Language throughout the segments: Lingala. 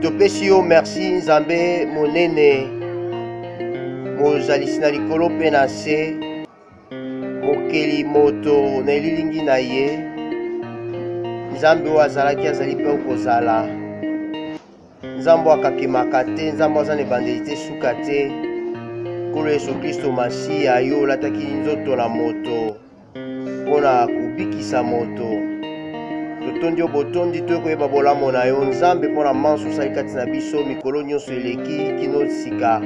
Topesi yo merci Nzambe monene mozalisi na likolo pe na se mokeli moto na elilingi na ye Nzambe oyo azalaki azali mpe okozala Nzambe akakemaka te Nzambe aza na ebandeli te suka te Nkolo Yesu Kristo Masiya yo olataki nzoto na moto mpona kobikisa moto totondi yo botondi tokoyeba bolamu na yo Nzambe mpona manso osali kati na biso mikolo nyonso eleki kino sika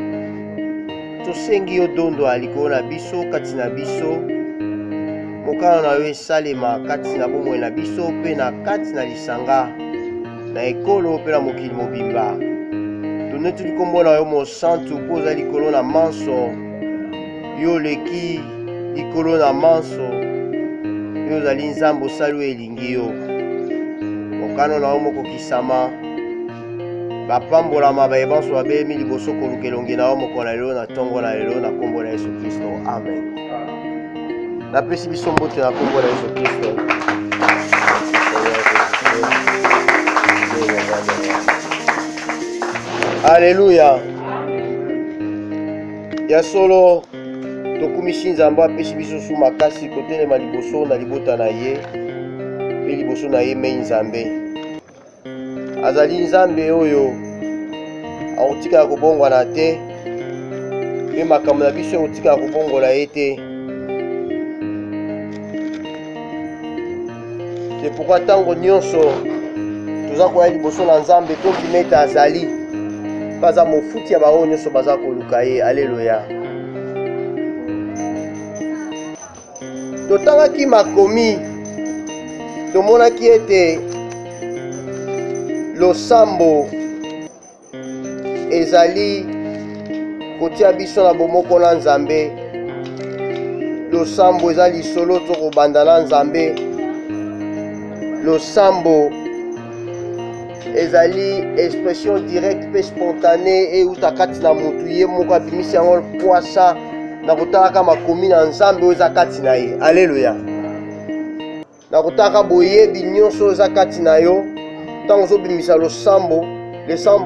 tosengi yo dondo ya likolo na biso kati na biso mokano na yo esalema kati na bomoi na biso mpe na kati na lisanga na ekolo mpe na mokili mobimba toneti likombo na yo mosantu mpo oza likolo na manso yo oleki likolo na manso yo ozali Nzambe osali oyo elingi yo mokano na yo moko kisama bapambolama bayebanso babelemi liboso koluka elongi na yo moko na lelo na ntongo na lelo na kombo na Yesu Kristo amen. Napesi biso mbote na kombo na Yesu Kristo. Alléluia. Ya solo tokumisi Nzambe apesi biso su makasi kotelema liboso na libota na ye pe liboso na ye mei Nzambe azali Nzambe oyo akotikala kobongwana te pe makambo na biso akotikala kobongola ye te. C'est pourquoi tango nyonso toza koya liboso na Nzambe tokima ete azali baza mofuti ya baoyo nyonso baza koluka ye. Alleluya. Totangaki makomi tomonaki ete losambo ezali kotia biso na bomoko na Nzambe. Losambo eza lisolo tokobanda na Nzambe. Losambo ezali expression directe pe spontanée euta kati na mutu ye moko abimisi yango poasa na kotalaka makomi na Nzambe oyo eza kati na ye. Alleluya. Na kotalaka boyebi nyonso eza kati na yo ntango ozobimisa losambo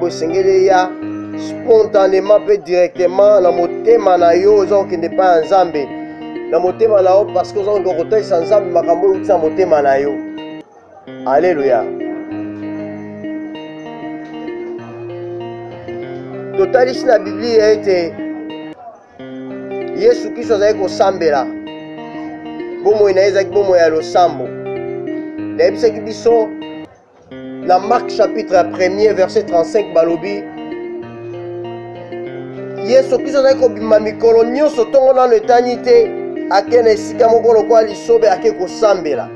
esengeli ya spontanément pe directement na motema na yo oza kokende epai ya Nzambe na motema na yo parce que oza kolinga kotalisa Nzambe makambo oyo euti na motema na yo. Alléluia. Totalisi na Biblia ete Yesu Kristo azali kosambela bomoi na ye ezalaki bomoi ya losambo. Nayebisaki biso na Marc chapitre 1 verset 35 balobi Yesu Kristo azali kobima mikolo nyonso ntongo nano etani te ake na esika moko lokola lisobe ake kosambela.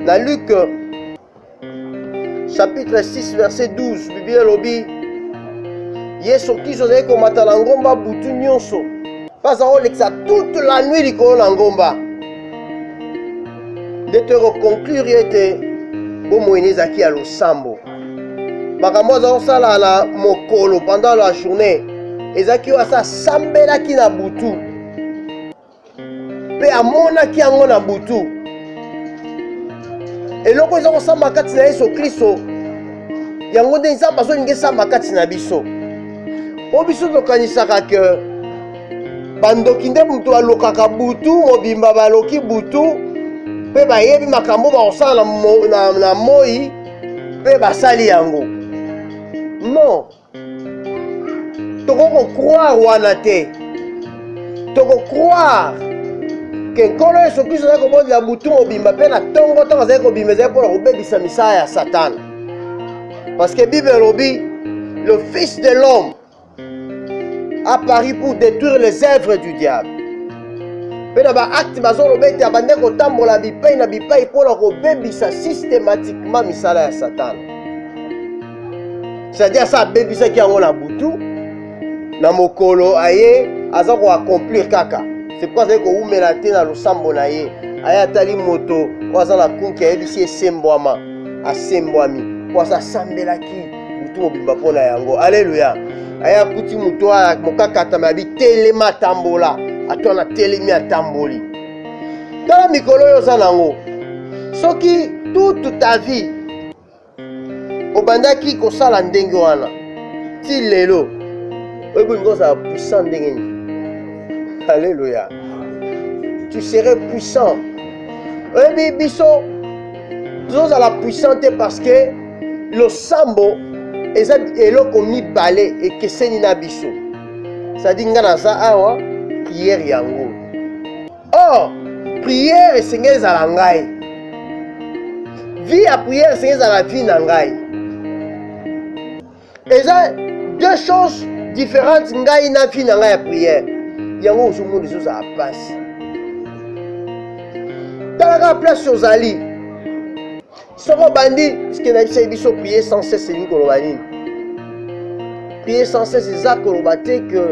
Na Luc chapitre 6 verset 12 Biblia elobi Yesu Kristo azali komata na ngomba butu nyonso paza olekisa toute la nuit likolo na ngomba nde tokonclure ete bomoi ezalaki ya losambo. Makambo aza kosala na mokolo pendant la journée ezalaki oyo asambelaki na butu mpe amonaki yango na butu. Eloko eza kosamba kati na Yesu Kristo yango nde Nzambe azolinga esamba kati na biso po biso tokanisaka ke bandoki nde mutu alokaka butu mobimba baloki butu mpe bayebi makambo bakosala na moi mpe basali yango. Non, tokokocroire wana te. Tokocroire ke Nkolo Yesu Kristo azali kobondela butu mobimba mpe na ntongo ntango azali kobima ezali mpona kobebisa misala ya Satana. Parce que Bible elobi le Fils de l'homme apparu pour détruire les œuvres du diable. Mpe na baacte bazoloba ete abande kotambola bipai na bipai mpona kobebisa systématiquement misala ya Satana. C'est-à-dire ça abebisaki yango na butu na mokolo aye aza koaccomplir kaka. C'est pourquoi azali kowumela te na losambo na ye aye atali moto oyo aza na kunki ayebisi esembwama asembwami mpo aza asambelaki butu mobimba mpo na yango. Alleluya. Aye akuti moto oyo mokakatama yabi telema atambola atwana telemi atamboli. Tala mikolo oyo oza nango soki toute ta vie obandaki kosala ndenge wana ti lelo oyebi kozala puissant ndenge nini. Alléluia. Tu serais puissant. Oyebi biso tozala puissant parce que losambo eza eloko mibale ekeseni na biso. C'est-à-dire nga naza awa prière yango. Or prière esengeli ezala ngai. Vie ya prière esengeli ezala vie na ngai. Eza deux choses différentes ngai na vie na ngai ya prière. Yango ozomona ezozala pasi. Talaka place ozali. Soko bandi puisque na biso prier sans cesse elingi koloba nini. Prier sans cesse eza koloba te que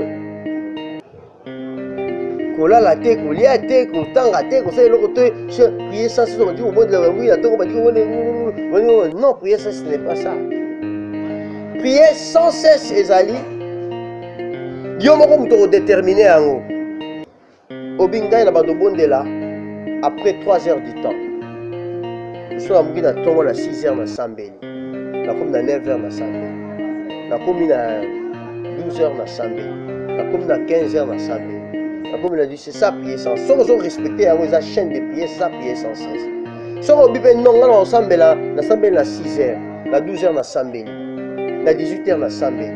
kolala te, kolia te, kotanga te, kosala eloko te. Prier sans cesse on dit non, prier sans cesse ce n'est pas ça. Prier sans cesse ezali yo moko muto déterminé yango. Obingai na bato bondela après 3 heures du temps. So amuki na tongo na 6 heures na sambeli. Na komi na 9 heures na sambeli. Na komi na 12 heures na sambeli. Na komi na 15 heures na sambeli. Na komi na 10, c'est ça prier sans cesse. Soko respecter yango eza chaîne de prière, c'est ça prier sans cesse. Soko bipe non nga na sambela, na sambeli na 6 heures, na 12 heures na sambeli. Na 18 heures na sambeli.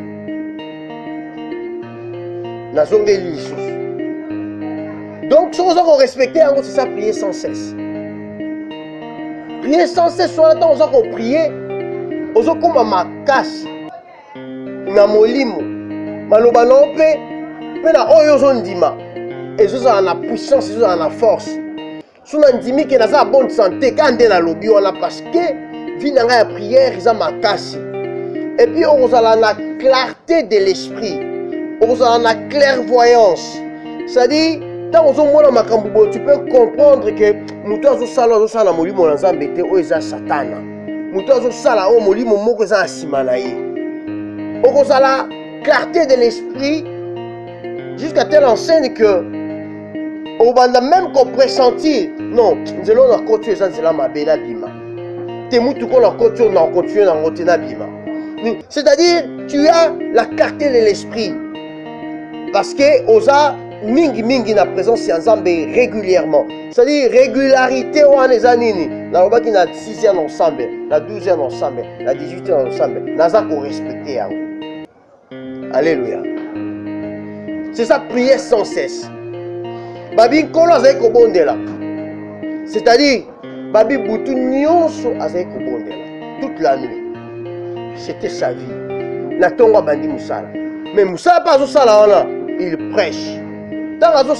Na zongeli lisusu. Donc, si on respecter, c'est ça, prier sans cesse. Prier sans cesse, soit là, on a prier, on a comme ma casse, na molimo, maloba nope, mais na oyo zondima, et zo za na puissance, zo za na force. So na ndimi ke na za bonne santé, quand na lobi on a parce que vie na nga prière, ils a ma casse. Et puis on a la clarté de l'esprit, on a la clairvoyance, c'est-à-dire tu peux comprendre que mutu azosala molimo na Nzambe te oyo eza satana. Mutu azosala oyo molimo moko eza na nsima na ye. Okozala clarté de l'esprit jusqu'à telle enseigne que obanda même qu'on pressentir non nzelo na kotu eza nzela mabe na bima. Te mutu ko na kotu na kotu na ngote na bima. C'est-à-dire tu as la clarté de l'esprit parce que oza mingi na présence ya Nzambe régulièrement. C'est-à-dire régularité wana eza nini? Na lobaki na 6 heures ensemble, na 12 heures ensemble, na 18 heures ensemble. Naza ko respecter yango. Alléluia. C'est ça prier sans cesse. Babi nkolo azali kobondela. C'est-à-dire babi butu nyonso azali kobondela toute la nuit. C'était sa vie. Na tongo bandi musala. Mais musala pas azosala wana, il prêche. Tant azo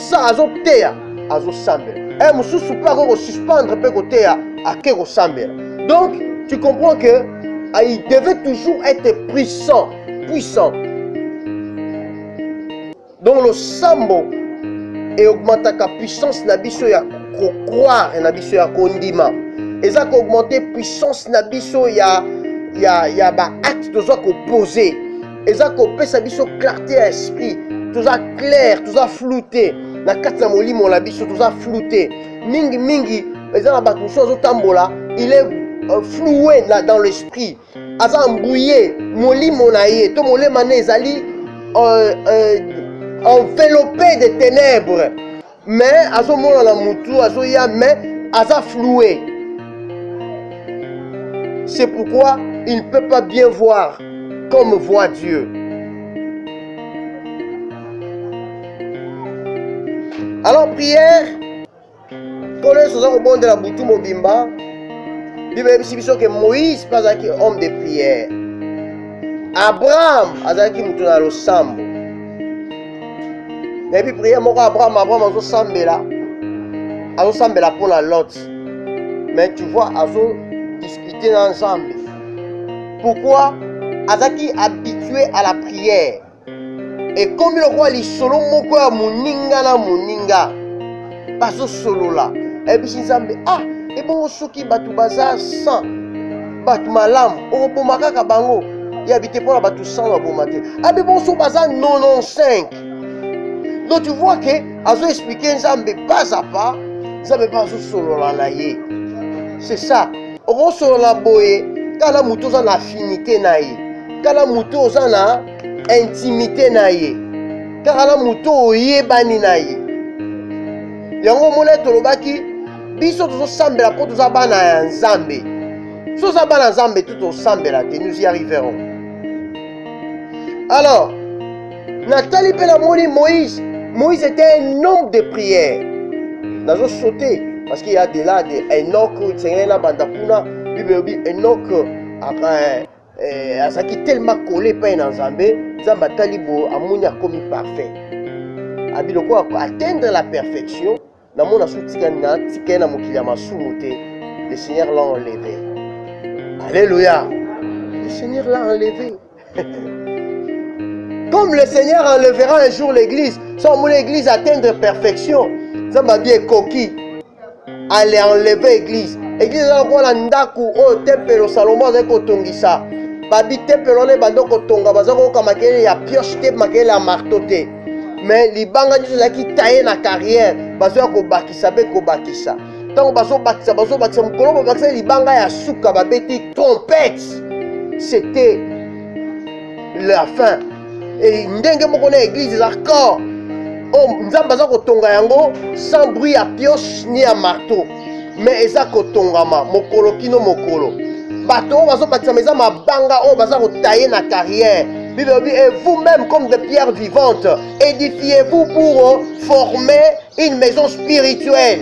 teya, azo sambela. Et mususu pas ko suspendre pe ko teya, ake ko sambela. Donc, tu comprends que il devait toujours être puissant. Donc le sambo et augmenter la puissance na biso ya croire et na biso ya kondima. Et ça augmenter puissance na biso ya ba acte de ko poser. Et ça ko pesa biso clarté à esprit. Tout ça clair, tout ça flouté. Na kati na molimo la biso tout ça flouté. Mingi, eza na bato so tambola, il est floué là dans l'esprit. Aza embrouillé, molimo na ye, to molema na ezali enveloppé de ténèbres. Mais azo mona na mutu, azo ya mais aza floué. C'est pourquoi il ne peut pas bien voir comme voit Dieu. Alors prière, quand les choses au bon de la boutou mobimba, Bible dit que Moïse pas un homme de prière. Abraham azaki mutu na losambo. Mais puis prière moko Abraham azo sambela pour la Lot. Mais tu vois azo discuter ensemble. Pourquoi azaki habitué à la prière? Et comme le roi li solo moko ya moninga na moninga bazo solo la et puis Nzambe et bon soki batu baza 100 batu malamu okoboma kaka bango ya habité pour la batu 100 na bomate mais bon so baza 95. Donc tu vois que azo expliquer Nzambe pas à pas Nzambe pas zo solo la na ye. C'est ça oko solo la boye kala mutu za na affinité intimité na ye. Kala muto ozana intimité na ye. Kala muto oyebani na ye. Yango mona tolobaki biso tozosambela po toza bana ya Nzambe. So toza bana ya Nzambe tozosambela te, nous y arriverons. Alors, Nathalie Pelamoni Moïse. Moïse était un homme de prière. Nous avons sauté parce qu'il y a de là Enoch, Enoch qui tellement collé par un Nzambe, Nzamba Talibo Amouni a commis parfait. Abiloko a atteindre la perfection. Le Seigneur l'a enlevé. Alléluia. Le Seigneur l'a enlevé. Comme le Seigneur enlèvera un jour l'église, sans l'église atteindre perfection, ça m'a bien coquille. Allez enlever l'église. L'église là on a ndaku au temple au Salomon avec otongisa. Babi temple on est bando kotonga bazako kamakele ya pioche te makele ya marteau te. Mais libanga dit là qui taille na carrière, bazako ko bakisa be ko bakisa. Tant bazo bakisa mukolo bakisa libanga ya suka babeti trompette. C'était la fin. Et ndenge moko na église là corps nzambe aza kotonga yango sans bruit à pioche ni à marteau, mais eza kotongama mokolo kino mokolo bato bazo bakisa meza mabanga o baza kotailler na carrière. Bible dit et vous-même comme des pierres vivantes édifiez-vous pour former une maison spirituelle.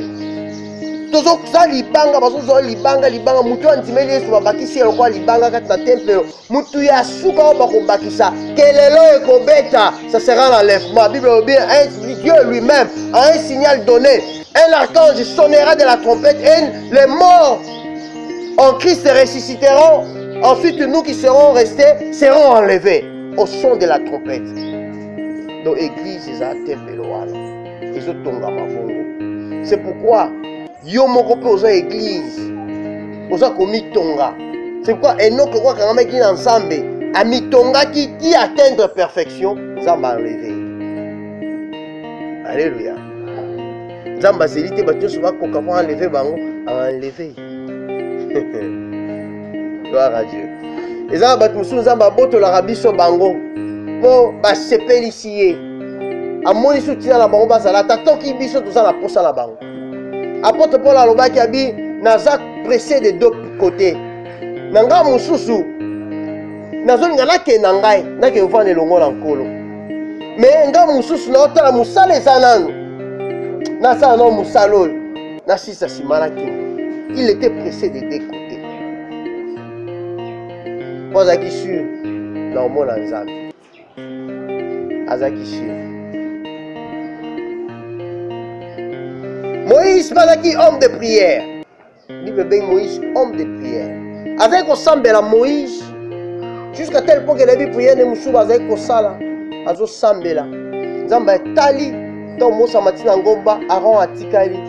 Tozo za libanga bazo zo libanga mutu antimeli Yesu babakisi lokwa libanga kati na temple mutu ya suka bako bakisa kelelo ekobeta, ça sera l'enlèvement. Bible dit Dieu lui-même a un signal donné, un archange sonnera de la trompette et les morts en Christ ressusciteront. Ensuite nous qui serons restés serons enlevés au son de la trompette. Donc église eza temple wana ezotonga mabongo. C'est pourquoi yo moko pe oza église oza komitonga. C'est pourquoi Enoch kwa kanga ki na Nzambe amitonga qui atteindre perfection, Nzamba enlevé. Alléluia. Nzamba zelite bato so bakoka pour enlever bango enlevé. Gloire à Dieu. Eza bato musu Nzamba boto la rabiso bango po ba sepelisiye. Amoni soutien la bango bazala tatoki biso toza la posa la bango. Apôtre Paul alobaki abi naza pressé de deux côtés. Nanga mususu nazolinga nakenda ngai nake vana elongo na nkolo. Mais nga mususu na otala musala eza nanu nasala no musala oyo nasisa simalaki. Il était pressé de deux côtés. Azaki sûr na omona Nzambe. Azaki sûr. Moïse Malaki, homme de prière. Bible ben Moïse, homme de prière. Avec au sambela Moïse, jusqu'à tel point que la vie prière ne moussou avec au sala, azo sambela. Zamba tali, dans Mosa Matina Ngomba, Aaron atikali,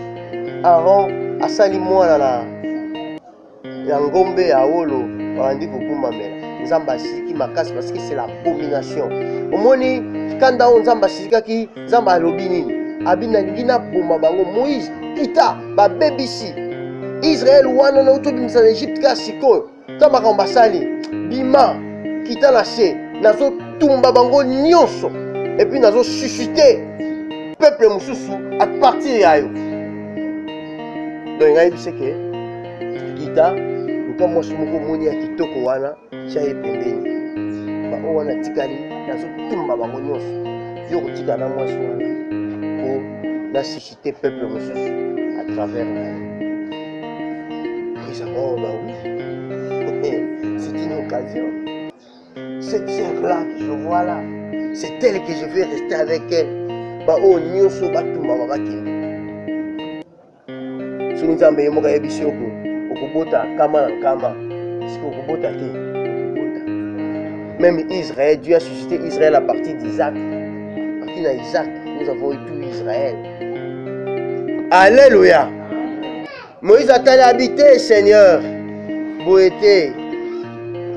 Aaron asali mwana na Ngombe ya Olo, wandi kokuma mela. Nzamba siki makasi parce que c'est l'abomination. Omoni kanda on Nzamba sika ki Nzamba alobi nini? Abina lingina boma bango Moïse kita ba bebisi Israël wana na utobimisa na Egypte ka siko tama kambasali bima kita na se nazo tumba bango nyonso et puis nazo susciter peuple mususu à partir ya yo. Donc ngai biseke kita luka mwasi moko moni ya kitoko wana chaye pembeni ba o wana tikali nazo tumba bango nyonso yo kotika na mwasi wana la suscité peuple à travers la ils oh bah oui c'est une occasion. Cette sœur-là que je vois là, c'est elle que je vais rester avec elle. Bah oh nyoso batumba babakini suni Nzambe yemoka yebisoko okubota kama na kama siko okubota te okubota. Même Israël, Dieu a suscité Israël à partir d'Isaac. À partir d'Isaac nous avons eu tout Israël. Alléluia. Moïse a-t-il habité, Seigneur? Boété.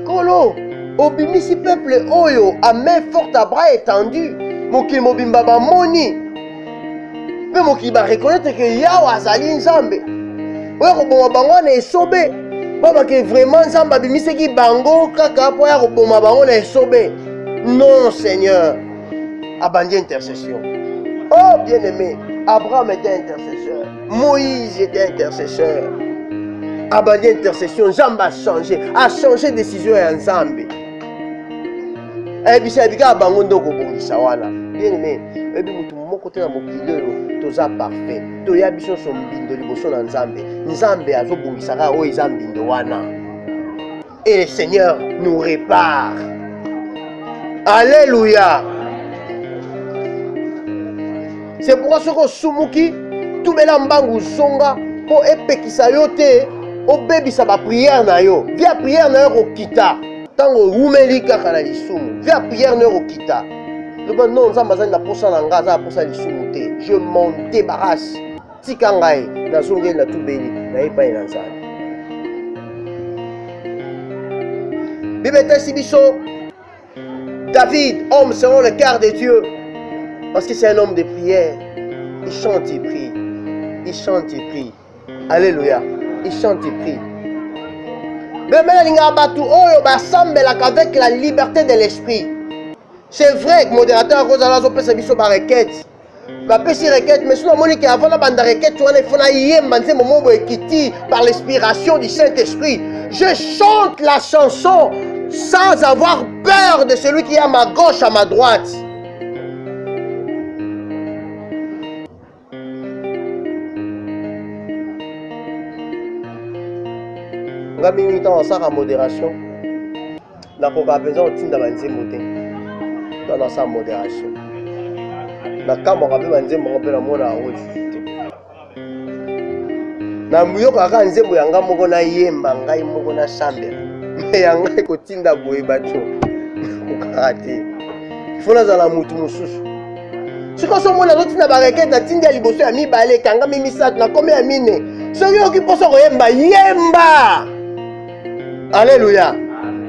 Kolo, obimisi peuple oyo, à main forte à bras étendus. Moki mobimba ba moni. Mais moki ba reconnaître que Yahweh azali Nzambe. Oyo ko bon bango na esobe. Papa que vraiment Nzamba bimiseki bango kaka po ya koboma bango na esobe. Non Seigneur. Abandonne intercession. Oh bien-aimé, Abraham était intercesseur. Moïse était intercesseur. Abandonne intercession, Nzamba a changé décision ya Nzambe. Ebisa bika bango ndoko bongisa wana. Bien-aimé, ebi mutu moko te na mokili oyo toza parfait. Toya biso so mbindo liboso na Nzambe. Nzambe azobongisaka oyo eza mbindo wana. Et le Seigneur nous répare. Alléluia. C'est pourquoi ce que Sumuki, tout bela mbangu zonga, pour epekisa yo te, obebisa ba prière na yo. Via prière na yo kokita. Tango rumeli kaka na lisumu. Via prière na yo kokita. Le bon non, Nzamba zali na posa na nga, za posa lisumu te. Je m'en débarrasse. Tika ngai, na zonge na tout beli, na epa na Nzambe. Bible tesi biso, David, homme selon le cœur de Dieu, parce que c'est un homme de prière. Il chante, il prie. Il chante, il prie. Alléluia. Il chante, il prie. Mais avec la liberté de l'esprit. C'est vrai que modérateur, requête. Mais si on avant la bande requête, par l'inspiration du Saint-Esprit. Je chante la chanson sans avoir peur de celui qui est à ma gauche, à ma droite. Nga mingi temps osaka modération nakoka mpenza otinda banzembo te to nasala modération nakamwaka mpe banzembo ngo mpe namona yango lisusu te namuyokaka nzembo yanga moko nayemba ngai moko nasambela me yanga ekotinda boye bato kokaka te fo nazala mutu mosusu sikoyo somona azotinda barekete natindi ya liboso ya mibale ekangami misato nakomi ya mine soki oki mposo koyemba yemba. Alléluia.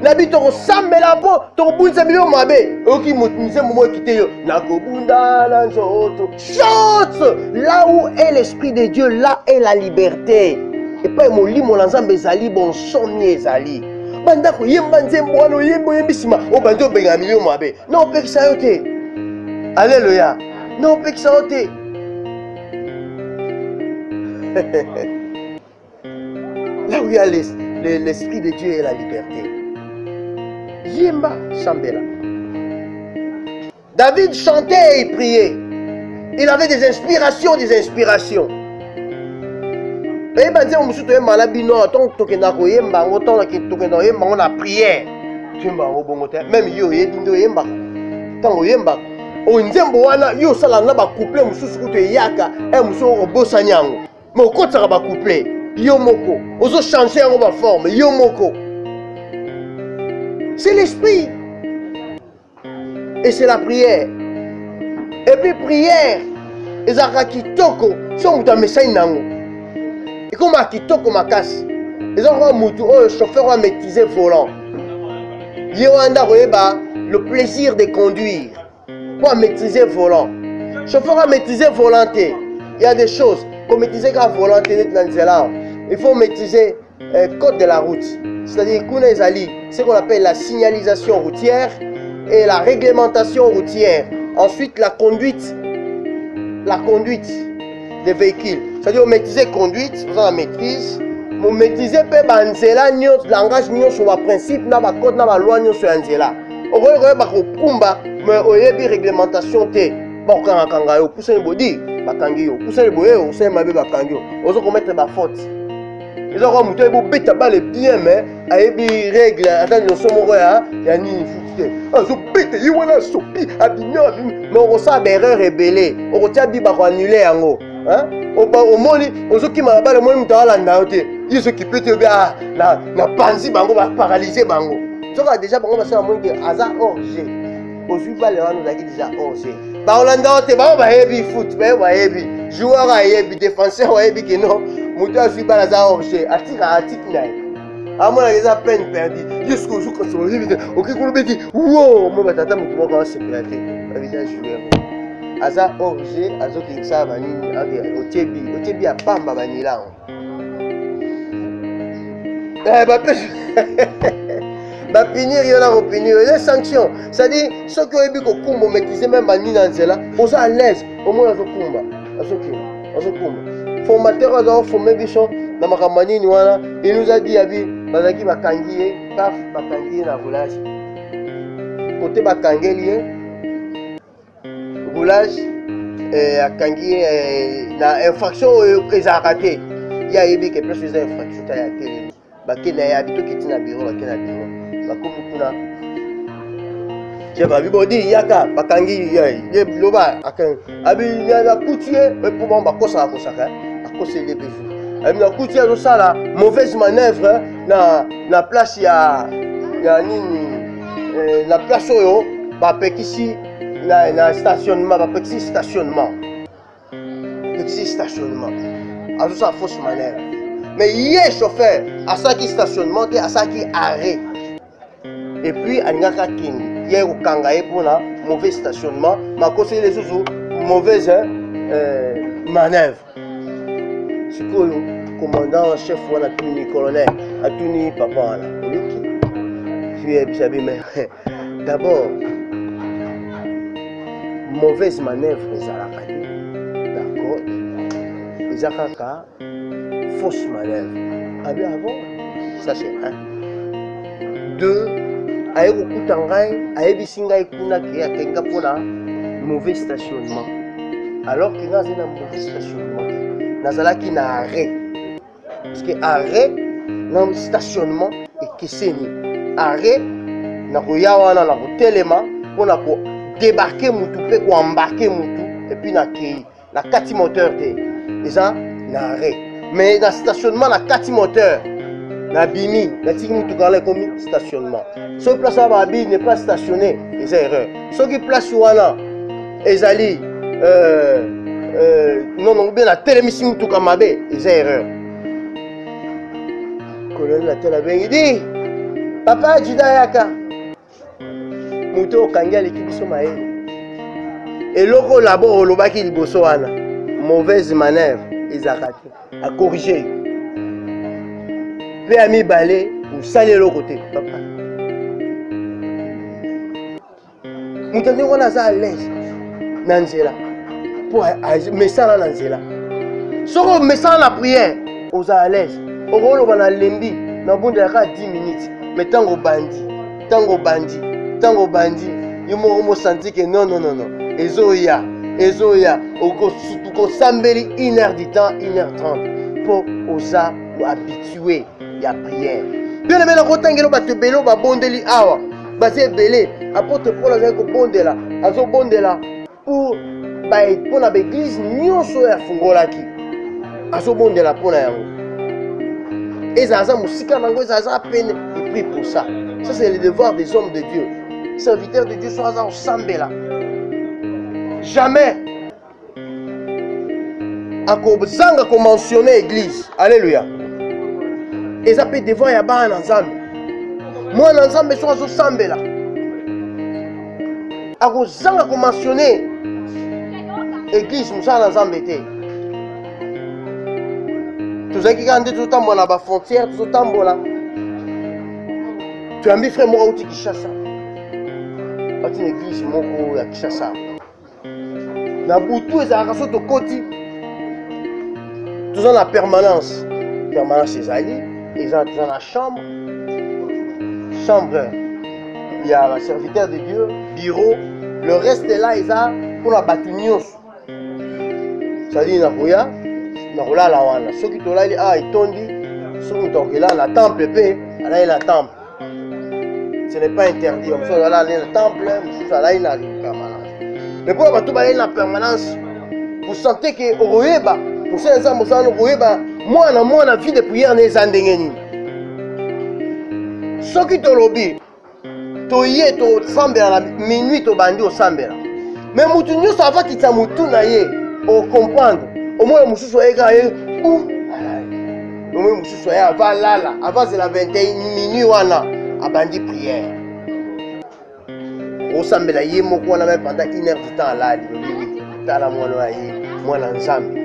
Nabi toko sambela po toko bunza milio mabe. Oki motunze momo kite yo. Nakobunda na nzoto. Chante. Là où est l'esprit de Dieu, là est la liberté. Et pas molimo na Nzambe ezali bon somi ezali. Banda ko yemba nzembo wana yembo yembisima. O bando benga milio mabe. Non pekisa yo te. Alléluia. Non pekisa yo te. Là où il y a l'esprit de Dieu et la liberté. Yemba Sambela. David chantait et priait. Il avait des inspirations, des inspirations. Et ben on me soutient malabino tant que na ko yemba autant que to na yemba on a prière. Yemba o bongo te même yo yedindo yemba. Tant yemba o nzembo wana yo sala na ba couplet mususu kuto yaka e mususu o bosa nyango. Mais au côté ba couplet yo moko ozo changer en ma forme yo moko. C'est l'esprit et c'est la prière. Et puis prière ezaka kitoko so muta mesai nango. Et comme à kitoko makasi ezaka mutu o chauffeur va maîtriser volant. Yo anda koyeba le plaisir de conduire. Pour maîtriser volant. Chauffeur va maîtriser volant. Il y a des choses pour maîtriser la volant dans il faut maîtriser le code de la route. C'est-à-dire ce qu'on appelle la signalisation routière et la réglementation routière. Ensuite, la conduite des véhicules. C'est-à-dire maîtriser la conduite, vous en la maîtrise. Vous maîtrisez le langage sur le principe, le code, la loi sur l'anzela. Vous avez une réglementation. Bon, quand vous poussez le body, vous poussez le boye, vous poussez le mabe, vous commettre la faute. Ils ont remonté pour bêta balle bien, mais avec des règles, attendez, nous sommes au roi, il y a ni foutu. Ils ont bêta, ils ont sopi, abîmé, mais on ressent des erreurs rébellées. On retient des barres annulées en haut. Au monde, on se qui m'a pas le monde dans la naute. Ils se qui peut te dire, la panzi bango va paralyser bango. Tu vois déjà, bango va se faire moins que hasard orgé. Aujourd'hui, pas les gens nous a dit déjà orgé. Bah, on l'a dit, bah, on va heavy foot, bah, on va heavy. Joueur à heavy, défenseur à heavy, que non. Mouta suis pas là, orgé. Atik, naï. À moi, il y a peine perdue. Jusqu'au jour quand on dit, ok, qu'on me dit, wow, moi, tata, mon tour, quand c'est perdu. La vidéo, joueur. Aza orgé, azo qui ça, vanille, au tebi à pamba, vanilla. Punir, il y en a punir. Les sanctions, c'est-à-dire, ceux qui ont dit qu'on maîtriser même à Ninanzela, on est à l'aise, au moins à ce qu'il formateur a formé Bichon, dans ma campagne, il nous a dit, Bazaki Bakangi, paf, Bakangi na roulage. Côté Bakangi, roulage, à Kangi, na infraction, ils ont raté. Il y a eu des plus d'infractions à la télé. Bakena ya habito qui tina bureau bakena bureau bakomi kuna je ba bibodi yaka bakangi ye loba akan abi na coutier pour bon bakosa akosaka akose les besoins abi na coutier zo sala mauvaise manœuvre na place ya nini na place oyo ba pekisi na stationnement ba pekisi stationnement azo sa fausse manœuvre. Mais il est chauffeur, à ça qui stationnement, à ça qui arrêt. Et puis, il y a un kangaye pour un mauvais stationnement, mais à cause des autres, mauvaise manœuvre. C'est quoi le commandant en chef ou le colonel, à tout ni papa là. D'abord, mauvaise manœuvre, les arabes. D'accord? Les arabes. Fausse manœuvre. Ah bien avant, ça c'est un. Deux, aïe kutangai, aïe bisingai kuna qui a kenga pour la mauvais stationnement. Alors qu'il y a un mauvais stationnement, nazala qui n'a arrêt. Parce que arrêt, dans le stationnement et que c'est ni arrêt, na koyawana na kotelema pour na ko débarquer mutu pe ko embarquer mutu et puis na ki na kati moteur te. Et ça na arrêt. Mais dans le stationnement, il y a 4 moteurs. La bimi, la tigre moutoukala comme stationnement. Ceux qui placent à la bille n'est pas stationné, c'est erreur. Ceux qui placent sur Wana, ils allaient, non, bien la télémission moutoukamabé, c'est erreur. Le colonel la télé, il dit, papa, Jidayaka, moutou kangia l'équipe somae. Et l'oko là-bas, au lobaki liboso Wana, mauvaise manœuvre, ils ont raté. À corriger. Puis à mi balai ou saler l'autre côté. Papa. Nous tenons à l'aise. Nanzela. Pour me ça là Nanzela. Si on met ça la prière, on est à l'aise. On va à l'embi. Dans bon de 10 minutes. Mais tango bandi. Il m'a senti que non. Ezoya. Au sambeli 1h du temps, 1h30 pour osa ou habituer à prière. Bien aimé la rotangelo bate belo ba bondeli awa. Basé belé apôtre Paul a ko bondela, azo bondela pour la église nyonso ya fungolaki. Azo bondela pona yango. Ezaza musika nango ezaza peine il prie pour ça. Ça c'est le devoir des hommes de Dieu. Serviteurs de Dieu sont au sambela. Jamais à kozanga ko mentionner église. Alléluia. Et ça peut devant ya ba na nzambe. Moi na nzambe so zo sambela. A kozanga ko mentionner église musa na nzambe te. Tozaki kande totambola ba frontière, totambola. Tu as mis frère moi outi Kinshasa. Ati une église moko ya Kinshasa. Na butu ezalaka so tokoti toza na permanence ezali eza toza na chambre il y a un serviteur de Dieu bureau le reste est là eza pour la batu nyonso c'est-à-dire na kolala wana soki tolali etondi soki tokela na temple pe alali na temple ce n'est pas interdit mosusu alali na temple mosusu alali na permanence. Mais pour la permanence, vous sentez que Oroeba, vous savez, moi, la vie de prière n'est pas ndengeni. Ce qui te lobby, to yé, to sambela, minuit, to bandi, au sambela. Mais moutounio, ça va quitter moutou na yé, au comprendre. Au moins, moussou soit égaré, ou, au moins, moussou soit avant là, avant c'est la 21 minuit, wana, à bandi prière. Au sambela yé moko na même pendant 1 heure du temps à la tala mwana yé mwana nzambe.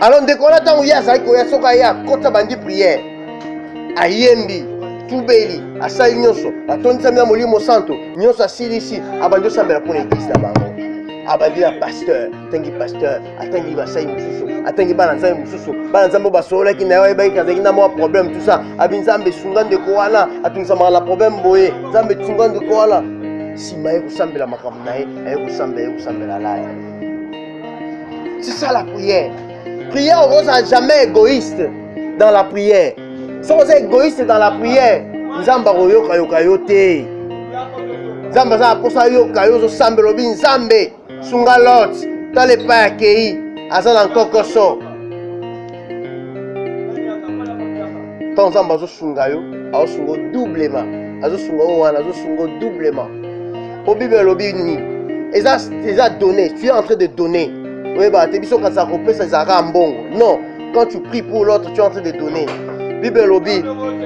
Alors ndeko na tango ya zaki ko ya soka ya kota bandi prière ayembi tubeli asali nyonso atondisa mia molimo santo nyonso asilisi abandi osambela mpona eglise na bango abandi na pasteur atangi pasteur atangi basai mosusu atangi bana nzambe mosusu bana nzambe basololaki na yo ayebaki azalaki na mwa problème tout ça abi nzambe sunga ndeko wana atungisamaka na problème boye nzambe sunga ndeko wana nsima ye kosambela makambo na ye aye kosambela laya. C'est ça la prière. Prière, on n'est jamais égoïste dans la prière. Si on est égoïste dans la prière, Nzamba yoka yoka yote. Nzamba za posa yoka yozo sambe lobi nzambe sunga lot tale pa akei azala nkokoso. Tant nzamba zo sunga yo, azo sungo doublement. Azo sungo wana, azo sungo doublement. Au Bible lobi ni. Et ça donné, tu es en train de donner. Oui, bah, tu es quand ça coupe, ça sera bon. Non, quand tu pries pour l'autre, tu es en train de donner. Bible lobi,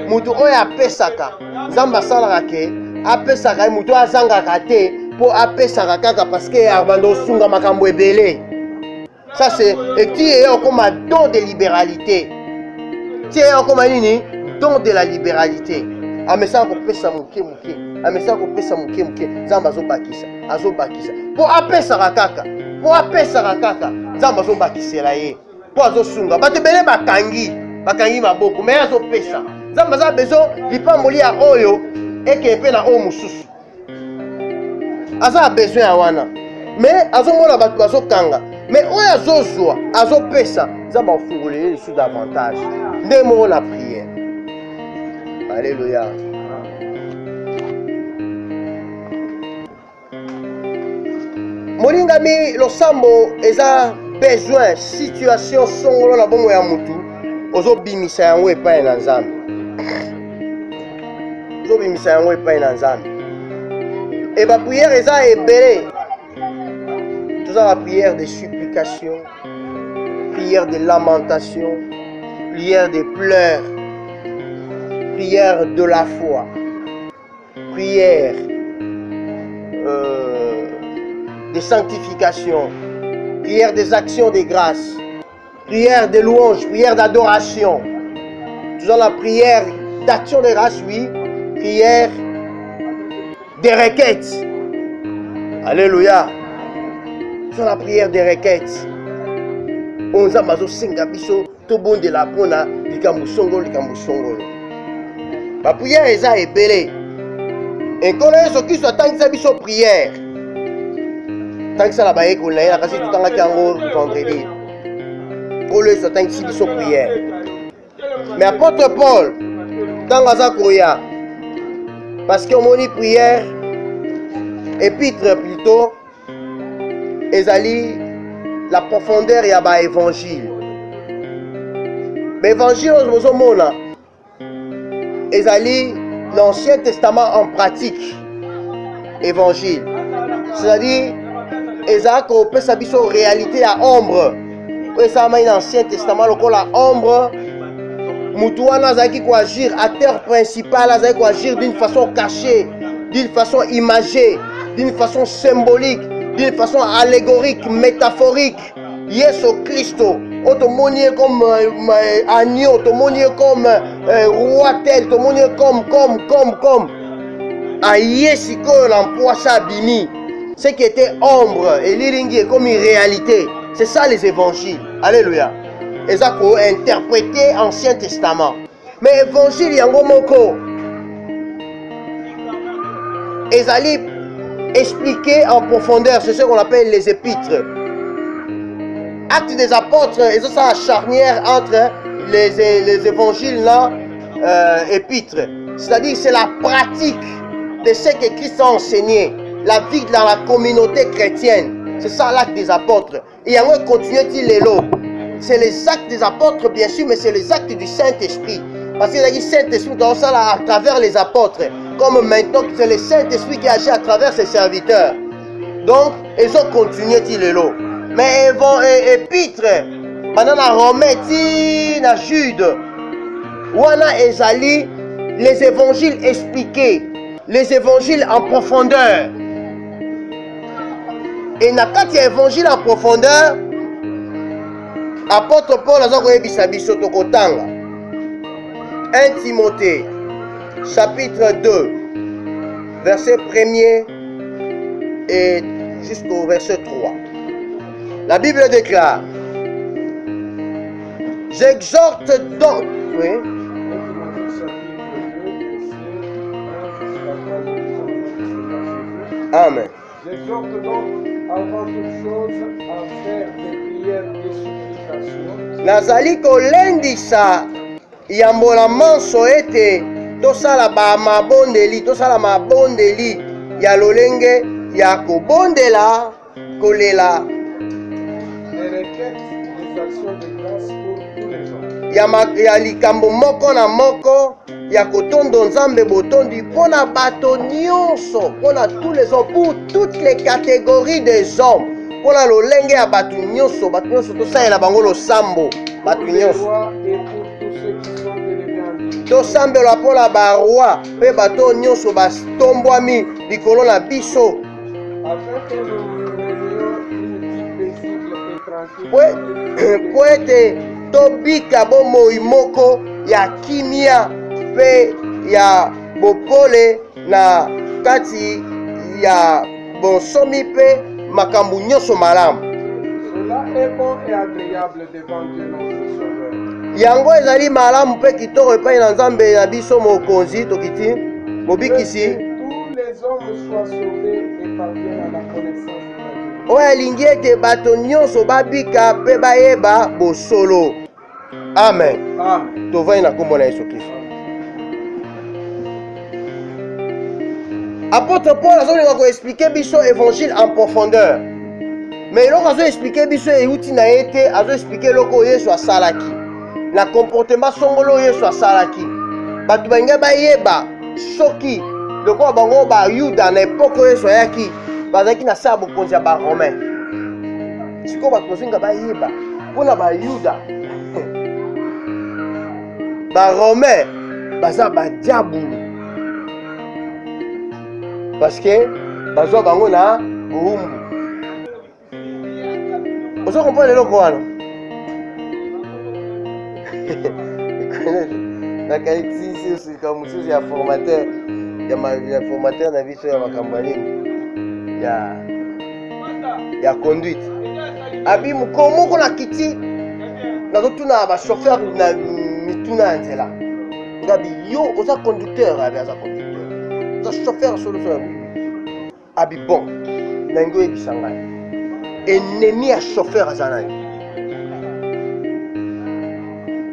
mutu oya pesaka, zamba sala ke, apesaka mutu azanga kate, pour apesaka kaka parce que arbando sunga makambo ebele. Ça c'est, et tu es comme un don de libéralité. Tu es comme un nini, don de la libéralité. Amesa ko pesa muke muke, amesa ko pesa muke muke, zamba zo bakisa. Pour apesaka kaka. Po apesa kaka nzamba zo bakisela ye po azo sunga bato bele bakangi maboko mais azo pesa nzamba za bezo lipamboli ya oyo eke pe na o mususu aza besoin ya wana mais azo mona bato bazo kanga mais oyo azozwa azo pesa nzamba ofungolele lisu davantage nde moko na prière. Alléluia. Molingami losambo eza besoin situation songolo na bongo ya mutu ozobimisa yango epai na nzambe. Ozobimisa yango epai na nzambe. Et ba prière eza ebele. Toza la prière de supplication, prière de lamentation, prière de pleurs, prière de la foi, prière de sanctification, prière des actions de grâce, prière de louange, prière d'adoration. Nous avons la prière d'action de grâce, oui, prière des requêtes. Alléluia. Nous avons la prière des requêtes. On a mazo senga biso to bon de la pona likambo songolo. La prière eza ebele. Et quand on est soit tant biso prière. Tant que ça la baie qu'on a kasi tout temps kango vendredi. Pour le soit tant que biso prière. Mais apôtre Paul tant gaza koya parce que on dit prière épître plutôt ezali la profondeur ya ba évangile. Mais évangile aux mona ezali l'Ancien Testament en pratique. Évangile. C'est-à-dire ezali ko pesa biso réalité ya ombre. Ça m'a l'Ancien Testament lokola ombre. Mutu wana azaki ko agir acteur principal azaki ko agir d'une façon cachée, d'une façon imagée, d'une façon symbolique, d'une façon allégorique, métaphorique. Yesu Christo, automoni comme agneau, automoni comme roi tel, automoni comme. Ayesi ko l'emploi ça bimi. Ce qui était ombre et l'iringi est comme une réalité. C'est ça les évangiles. Alléluia. Et ça qu'on interprété Ancien Testament. Mais évangile yango moko. Ezali expliqué en profondeur, c'est ce qu'on appelle les épîtres. Actes des apôtres, et ça c'est la charnière entre les évangiles là, épîtres. C'est-à-dire c'est la pratique de ce que Christ a enseigné, la vie dans la communauté chrétienne. C'est ça l'acte des apôtres. Et il y continue-t-il les lots. C'est les actes des apôtres bien sûr, mais c'est les actes du Saint-Esprit. Parce qu'il y a dit Saint-Esprit dans ça là, à travers les apôtres. Comme maintenant c'est le Saint-Esprit qui agit à travers ses serviteurs. Donc, ils ont continué-t-il les lots. Mais épître, pendant la Romain, na Jude, wana ezali, les évangiles expliqués, les évangiles en profondeur. Et na kati évangile en profondeur, apôtre Paul a dit biso tokotanga. 1 Timothée, chapitre 2, verset 1er et jusqu'au verset 3. La Bible déclare: j'exhorte donc. Oui. Amen. J'exhorte donc avant toute chose à faire des prières et supplications. Nazali kolendisa yambola manso ete tosala ba mabondeli, tosala mabondeli ya lolenge ya kobondela, kolela, Des requêtes, des actions de grâce pour tous les hommes. ya likambo moko na moko ya kotondo nzambe botondi mpona bato nyonso, mpona tous les hommes, pour toutes les catégories des hommes, mpona lolenge ya bato nyonso tosalela bango losambo, bato nyonso tosambelwa mpona baroi mpe bato nyonso batombwami likolo na biso po ete tobika bomoi moko ya kimia mpe ya bopole na kati ya bonsomi mpe makambo nyonso malamu. Yango ezali malamu mpe kitoko epai na nzambe na biso mokonzi tokiti bobikisi oyo alingi ete bato nyonso babika mpe bayeba bosolo. Amen. Tovai na kombo na Yesu Kristo. Apôtre Paul azolinga koexplike biso évangile en profondeur, mais eloko azoexplike biso euti na ye te, azoexplike eloko oyo Yesu asalaki na comportement songolo oyo Yesu asalaki. Bato balingi bayeba soki lokola bango bayuda na epoke oyo Yesu ayaki bazalaki na se ya bokonzi ya baromain. Sikoyo bato bazolinga bayeba mpona bayuda baromain baza badiabulu parce que bazwa bango na bowumbu. Ozo comprendre eloko wana? nakalisi osika mosusu ya formateur ya formateur na biso ya makambo ya nini ya conduite abi moko na kiti nazotuna bachauffeur na mituna ya nzela ngabi yo oza conducteur, abi aza conducteur, oza chauffeur solo abi bon na ngo yebisa ngai ennemi ya chauffeur aza nani.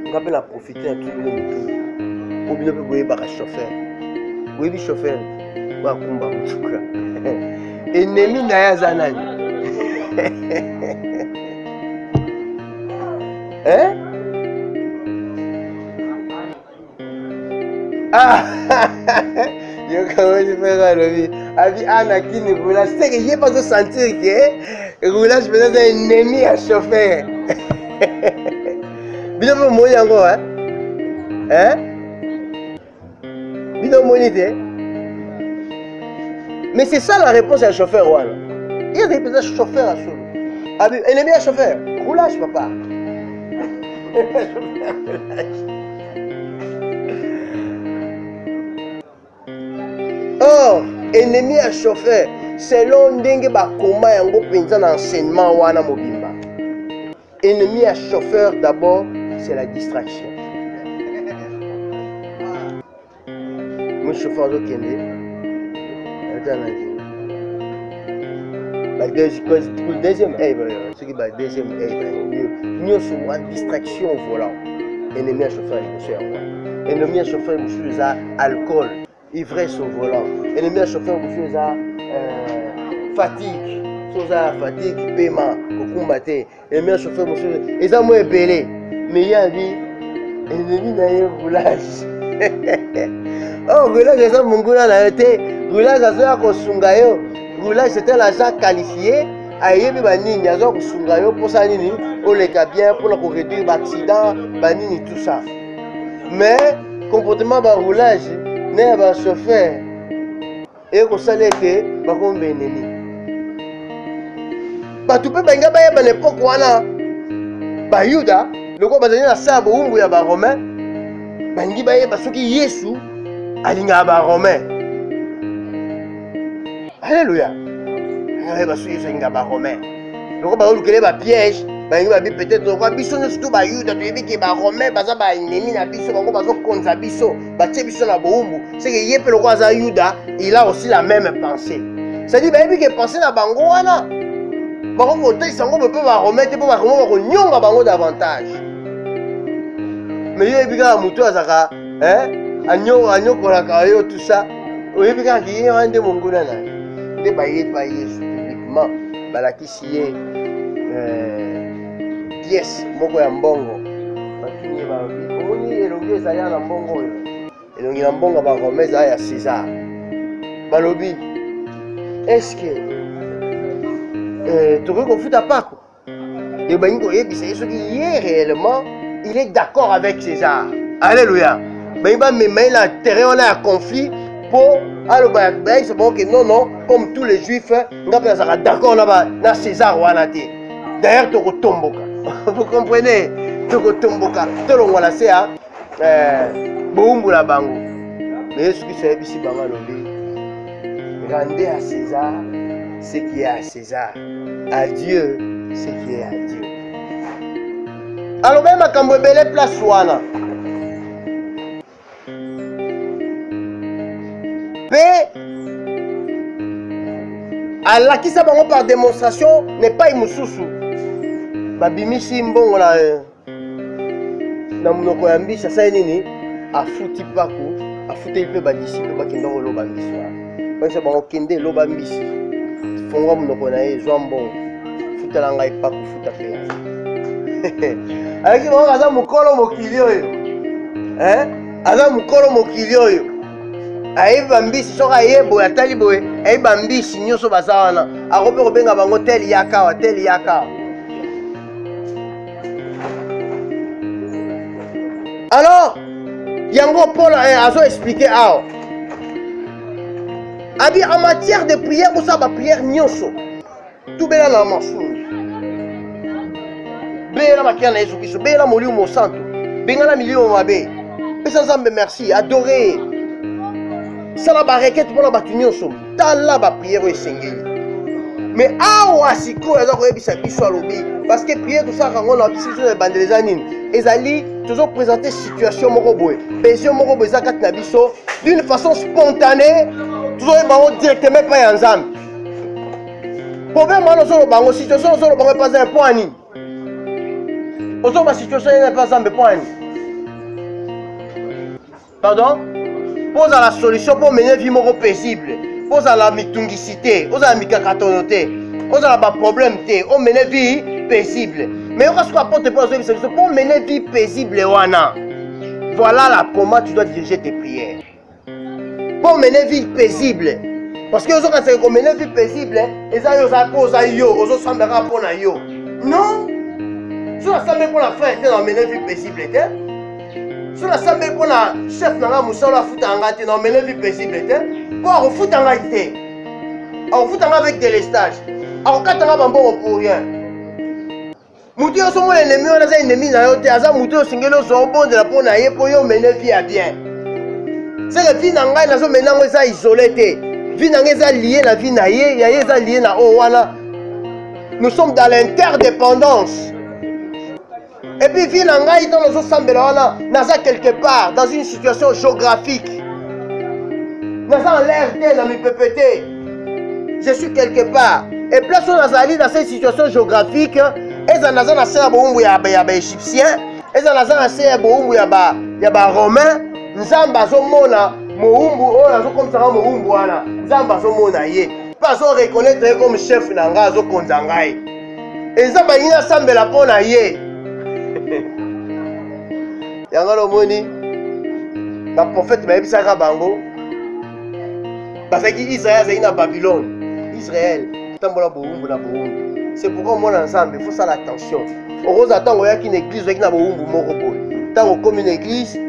Ngapi na profite ya tubile mutu po bino mpe boyebaka chauffeur, boyebi chauffeur bakumba mutuka ennemi na ye aza nani? yokamosi frère alobi abi ana kini roulage seke ye pas sentir ke roulage peut-être ennemi ya chauffeur. Bino mpe omoni yango bino omoni te, mais c'est ça la réponse ya chauffeur wana. Il représente chauffeur à solo. Abi ennemi ya chauffeur, roulage papa. Or ennemi ya chauffeur selon ndenge bakoma yango mpenza na enseignement wana mobimba. Ennemi à chauffeur d'abord, c'est la distraction. Mon chauffeur de Kende, deuxième ce qui est deuxième nous sommes en distraction au volant. Ennemi à chauffeur, ennemi à chauffeur, monsieur a alcool, ivresse au volant. Ennemi à chauffeur, monsieur a fatigue. Fatigue, paiement, combattre. Ennemi à chauffeur, monsieur, et ça moi épelé. Mais il y a dit, ennemi n'a eu roulage. Oh, roulage, c'est ça, mon gars, n'a été. Roulage, c'est ça, qu'on sungayo. Roulage, c'était l'agent qualifié. Aïe, mais banini, il y a un sungayo pour ça, nini, on les cas bien, pour réduire l'accident, banini, tout ça. Mais, comportement de roulage, n'est pas chauffeur. Et qu'on s'allait que, par contre, ennemi. Bato mpe balinga bayeba na epoke wana bayuda loko bazali na se ya bowumbu ya baromain balingi bayeba soki Yesu alingaka ba Romain. Alléluia. Bayeba soki Yesu alingaka ba Romain. Donc baolukele ba piège, balingi babi peut-être quoi biso surtout ba Yuda toyebi ke ba Romain baza ba ennemi na biso, bango bazokonza biso, batie biso na boumbu. C'est que ye pe loko aza Yuda, il a aussi la même pensée. C'est-à-dire bayebi ke pensée na bango wana. Bango kotelisa bango pe ba Romain te po ba Romain bakonyonga bango davantage. Mais yebi kaka mutu azaka anyokolaka yo tout ça. Oyebi kaka ki ye wana nde monguna na ye. Nde bayeba Yesu publiquement balakisi ye pièce moko ya mbongo. Batuni ye balobi omoni elongi ezali na mbongo oyo. Elongi na mbongo ba Romain ezali ya César. Balobi est-ce que tokoki kofuta pako? Et balingi koyebisa ye soki ye réellement il est d'accord avec César. Alléluia. Mais il va me mettre la terre, on a un conflit pour. Alors, c'est bon que non, comme tous les juifs, on est d'accord na César ou Anaté. D'ailleurs, tu retomboka. Vous comprenez? Tu retomboka. Tu le vois c'est à Boumboula Bango. Mais ce qui s'est ici, Banga Lobé, rendez à César ce qui est à César. À Dieu ce qui est à Dieu. Alors même à Cambouébélé, place Ouana. Paix, Allah qui s'est par démonstration n'est pas Imoussoussou. Babimisi mbongo na munoko ya mbisa sa nini afuti pako afuti pe ba disciple ba kendo loba mbisa. Ba se ba kende loba mbisi. Fonga munoko na ye zwa mbongo. Futala ngai pako futa pe. Alaki bango aza mokolo mokili oyo. Aza mokolo mokili oyo. Ayiba mbisi soka yebo ya tali boye, ayiba mbisi nyoso baza wana. Akope kobenga bango tel yaka. Alors, yango Paul a expliqué aho. Abi en matière de prière, vous savez prière nyoso. Tout bela na mensonge. Bela makia na Yesu Kristo, bela moliu mo santo. Bengala milieu mabe. Pesa Nzambe merci, adorer. Ça la requête pour la batunyoso. Tala ba prière esengeli. Mais awa siko eza ko yebisa biso alobi parce que prière tout ça rango na situation de bandeleza nini. Ezali toujours présenter situation moko boye. Besoin moko boye zakat na biso d'une façon spontanée, toujours bango directement pas ya Nzambe. Problème wana solo bango situation solo bango pas un point ni. Ozo ba situation n'est pas Nzambe point ni. Pardon? Pose à la solution pour mener vie moko paisible. Pose à la mitungicité, pose à la mikakatonoté, pose à la problème té, on mène vie paisible. Mais on va apporter pour mener vie paisible wana. Voilà la comment tu dois diriger tes prières. Pour mener vie paisible. Parce que quand c'est comme mener vie paisible, les gens posent à yo, ils s'embêtent pour na yo. Non. Si on s'embête pour la faire, c'est mener vie paisible. Si on s'embête pour la chef na musa la fout en gâte, non mener vie paisible. Pour foutre en réalité, on fout avec délestage, on quatre en bon pour rien. Moutio sont les ennemis, on a des ennemis dans le théâtre, Moutio singelo sont bons de la peau naïe pour y mener vie à bien. C'est que vie n'engaille na zo maintenant on est isolé, vie n'engaille lié la vie naïe, y a y lié na owana. Nous sommes dans l'interdépendance. Et puis vie n'engaille dans nos sambelana, naza quelque part dans une situation géographique. Dans l'air dans mes PPT, je suis quelque part. Et place où Nazali dans cette situation géographique, et ça n'a pas à boumou ya égyptien, et ça n'a pas à boumou ya romain, Nzamba zomona moumbu, oh nazo comme ça moumbu wana, Nzamba zomona ye, pas on reconnaître comme chef nanga zo konzangai. Et Nzamba ina sambela pona ye. Yangalo moni, la prophète m'a dit ça bango. Parce qu'Israël c'est une Babylone. Israël, c'est pourquoi moi ensemble, il faut ça l'attention. On attend qu'il y ait une église avec une morobo. Tant comme une église,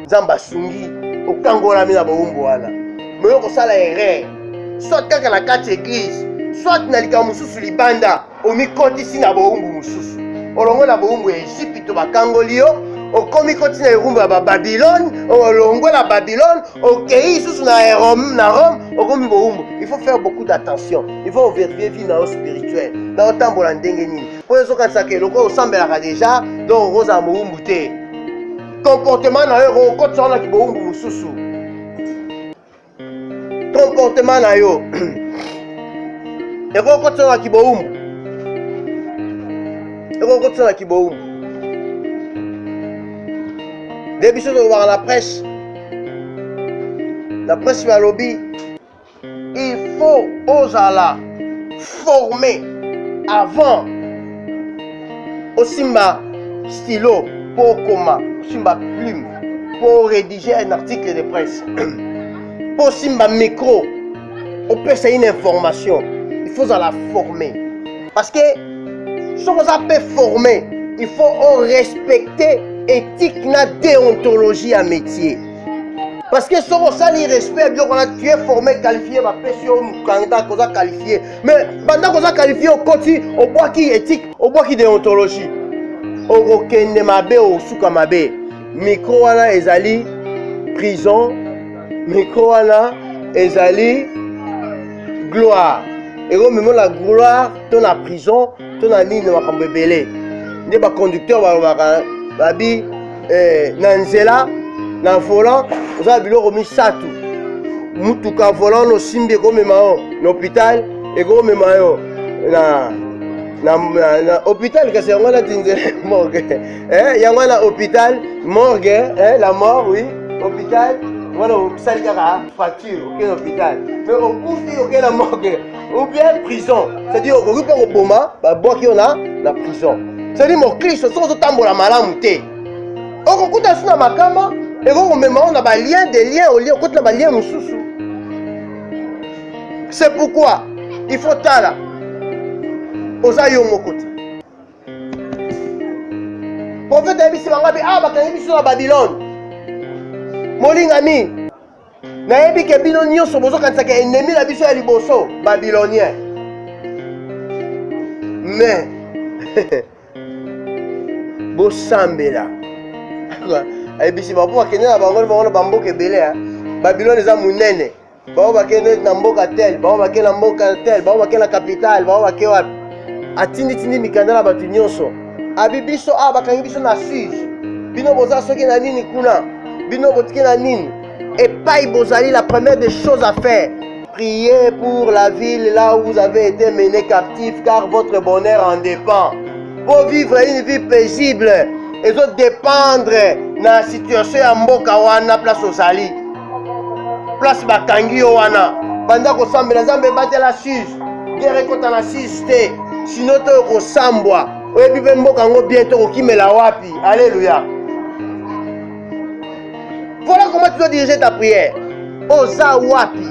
Zamba Sungi, au Kangola mina boumbo wana. Mais on ça la erreur. Soit quand la quatre église, soit na likamususu libanda, au mikoti si na boumbo mususu. Olongo na boumbo Égypte to ba Kangolio, okomi koti na erumba ba Babylone, olongwe na Babylone, okei sous na Rome, okomi boumbu. Il faut faire beaucoup d'attention. Il faut vérifier vie na spirituel. Na otambola ndenge nini. Po eso kanisa ke loko osambelaka déjà, donc roza moumbu te. Comportement na yo koti na ki boumbu mususu. Comportement na yo. Eko koti na ki boumbu. Eko koti na ki boumbu. Depuis que dans la presse va lobby, il faut aux ala former avant au simba stylo pour coma, simba plume pour rédiger un article de presse, pour simba micro, on peut essayer une information. Il faut la former parce que si on peut former, il faut respecter éthique na déontologie à métier. Parce que si on a respect, tu es formé, qualifié, ma pression, candidat qu'on a qualifié. Mais pendant qu'on a qualifié, on continue, on boit qui éthique, on boit qui déontologie. On kende mabe, on souka mabe. Micro wana ezali prison, micro wana ezali gloire. Et comme même la gloire, ton la prison, ton la ligne va comme belé. Des conducteurs babi nanzela na volant oza biloko misatu mutuka volant no simbi ekomema yo na hôpital ekomema yo na hôpital kasi yango na tinzela morgue yango na hôpital morgue la mort oui hôpital wana osali kaka fracture okende hôpital mais okufi okende na morgue ou bien prison c'est-à-dire okoki mpe koboma babwaki yo na prison. C'est-à-dire mon Christ, so otambola malamu te. Okokuta suna makama, ekomema on a ba lien des liens au lien okota ba lien mususu. C'est pourquoi il faut tala. Oza yo mokota. Prophète abisi bangabi bakangi biso na Babylone. Molingami. Nayebi ke bino nyonso bozokanisa ke ennemi na biso ya liboso babylonien. Mais bosambela ayebisi bapo bakende na bango na bamboka ebele Babylone eza munene bao bakende na mboka tel bao bakende na mboka tel bao bakende na capitale bao bake wapi atinditindi mikanda na bato nyonso abi biso bakangi biso na sige bino boza soki na nini kuna bino botiki na nini epai bozali la première des choses à faire priez pour la ville là où vous avez été mené captif car votre bonheur en dépend. Pour vivre une vie paisible et de dépendre de la situation ya mboka wana place ozali place bakangi yo wana banda kosambela nzambe batela suze guerre ekota na suze te sino to kosambwa oyebi mpe mboka yango bientôt kokimela wapi. Alléluia. Voilà comment tu dois diriger ta prière. Oza wapi.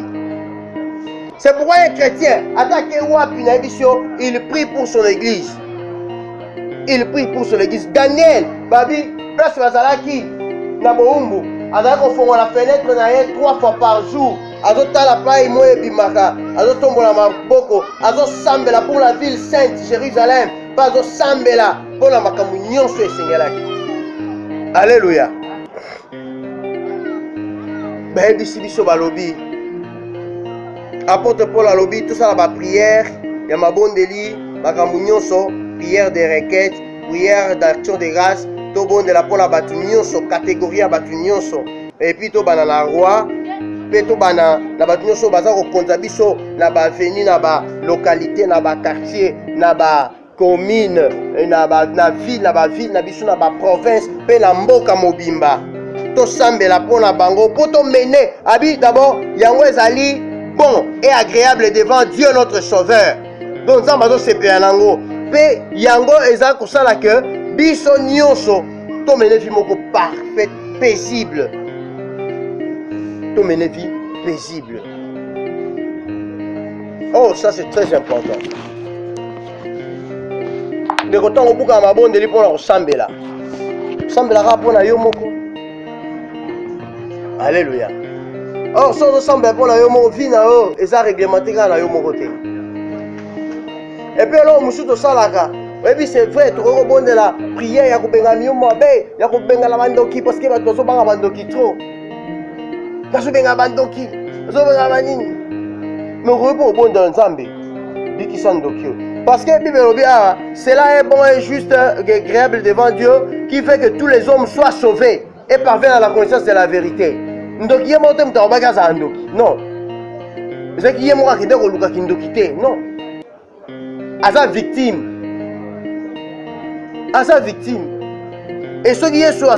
C'est pourquoi un chrétien attaque wapi na émission, il prie pour son église. Il prie pour son église. Daniel, babi, place bazalaki na boumbu. Azalaki kofongola la fenêtre na ye 3 fois par jour. Azotala pai mo ebimaka. Azotombola maboko. Azosambela pour la ville sainte Jérusalem. Pas azosambela pour la makambo nyonso esengelaki. Alléluia. Bayebisi biso balobi. Apôtre Paul alobi tout ça la prière ya mabondeli makambo nyonso prière de requête prière d'action de grâce to bonde la pour la batu nyonso catégorie ya batu nyonso et puis to bana na roi pe to bana na batu nyonso baza ko konza biso na ba avenue na ba localité na ba quartier na ba commune na ville na biso na ba province pe na mboka mobimba to sambela pona bango po to mener abi d'abord yango ezali bon et agréable devant Dieu notre sauveur. Donc nzambe azosepela nango pe yango eza kosala ke biso nyonso tomene vie moko parfaite paisible tomene vie paisible. Oh, ça c'est très important. ndeko ntango obuka mabondeli mpona kosambela osambelaka mpona yo moko. Alléluia. Or so ozosambela mpona yo moko vi na yo eza réglementé kaka na yo moko te. Epe eloko mosusu tosalaka Et puis c'est vrai, tu rebondes de la prière, il y a un mieux mauvais, il y a un bandoki parce que tu as un bandoki trop. Tu as un bandoki, tu as un bandoki. Mais rebond dans l'ensemble. Parce que la Bible dit, cela est bon et juste, agréable devant Dieu, qui fait que tous les hommes soient sauvés et parviennent à la connaissance de la vérité. Donc, il y a un temps non. C'est qu'il y a un temps non. À sa victime. À sa victime. Et ce qui est sur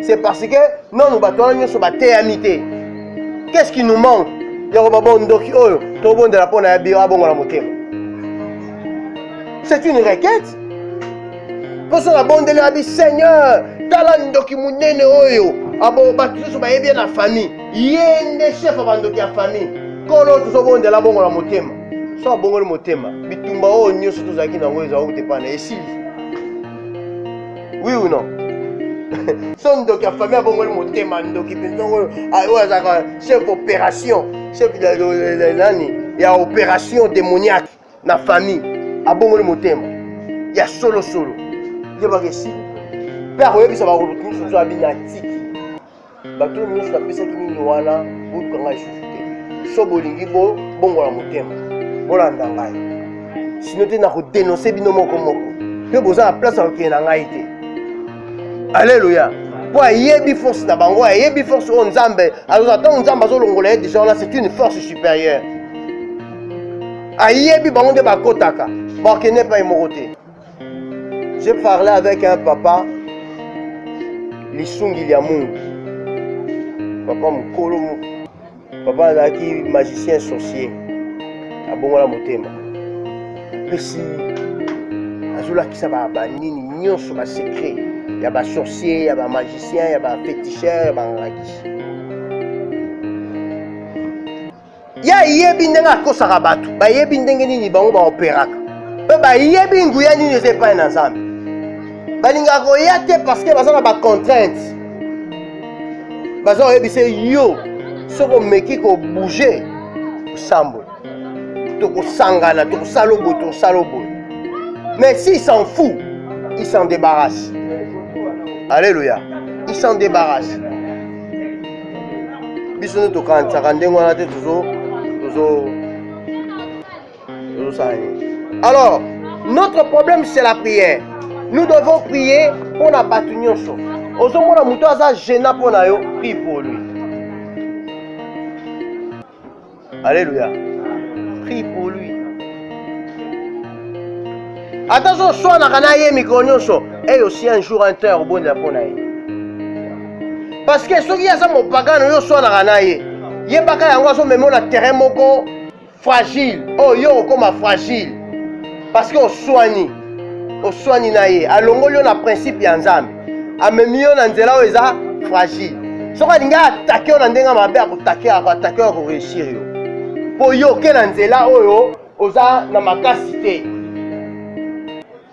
c'est parce que non, nous battons sur la théamité. Qu'est-ce qui nous manque? C'est une requête. Pour ça, la dit Seigneur, talando qui m'a donné oyo, abo batu so ba bien la famille. Yende chef abando ki famille. Kolo to so bon de la bongo la motema. So bongo le motema. Bitumba o nyoso to zaki na ngoza o te pana esili. Oui ou non? Son donc la famille bongo le motema ndoki pintongo ayo azaka chef opération, chef de nani, ya opération démoniaque na famille. Abongo le motema. Ya solo. Dieu va réussir. Père, oui, ça va revenir sur la binatiki. Bateau, nous sommes appelés qui nous wana, pour qu'on aille chuter. Sobolingi bo, bongo la motema. Bolanda ngai. Sinon, tu n'as pas dénoncé binomo comme moko. Tu besoin la place à qui est n'angaïté. Alléluia. Pour yebi force na bango, yebi force on nzambe. Alors attends nzambe zo longolé déjà là, c'est une force supérieure. Ayebi bango de bakotaka. Bon, qui n'est pas immorté. J'ai parlé avec un papa, Lissungi Liamungu. Papa Mukolo, papa qui magicien sorcier. À Bongola Motema. Mais si, Azula qui ça va nini, nyon sur ma secret. Il y a des sorciers, il y a des magiciens, il y a des féticheurs, il y a des ragis. Il y a yebi ndenga ko sarabatu. Ba yebi ndenge nini bango ba opéraka. Ba yebi nguya nini ne pas un ensemble. Balinga ko yate parce que bazana ba contrainte. Bazana yebi c'est yo. Soko meki ko bouger sambo. To ko sangana, to ko salobo. Mais s'il s'en fout, il s'en débarrasse. Alléluia. Il s'en débarrasse. Bisono to kan ndengo na te toujours. Alors, notre problème c'est la prière. Nous devons prier pour la batunyon. Ozomona muto aza gênant pour na yo, prie pour lui. Alléluia. Prie pour lui. Attention, soit na kana ye mikronyoso, et aussi un jour un terre au bon de la ponaye. Parce que ce qui y a ça mon pagano yo soit na kana ye. Ye baka yango so memo na terrain moko fragile. Oh yo comme fragile. Parce que au soigni na ye. Alongo yo na principe ya nzambe. Amemi yo na nzela o eza fragile. Soka linga attaquer on ndenga mabe attaquer ko réussir yo. Po yo ke na nzela oyo oza na makasi te.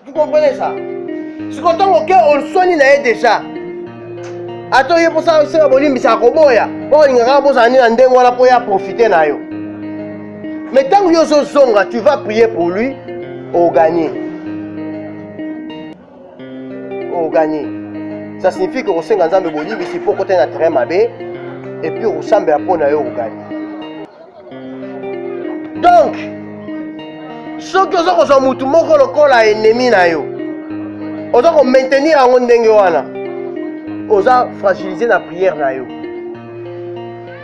Vous comprenez ça? Si quand on soigne na ye déjà. Attends, il faut ça aussi à Bolim, ça roboya. Bon, il y a un bon année en deux mois pour y profiter na yo. Mais tant que yo zonga, tu vas prier pour lui, au gagner. Au gagner. Ça signifie que au sein de Bolim, il faut côté na terrain mabé et puis au semble à pour na yo au gagner. Donc, ce que vous avez mutu moko lokola ennemi na yo. On doit maintenir en ndenge wana. Osa fragiliser la prière na yo.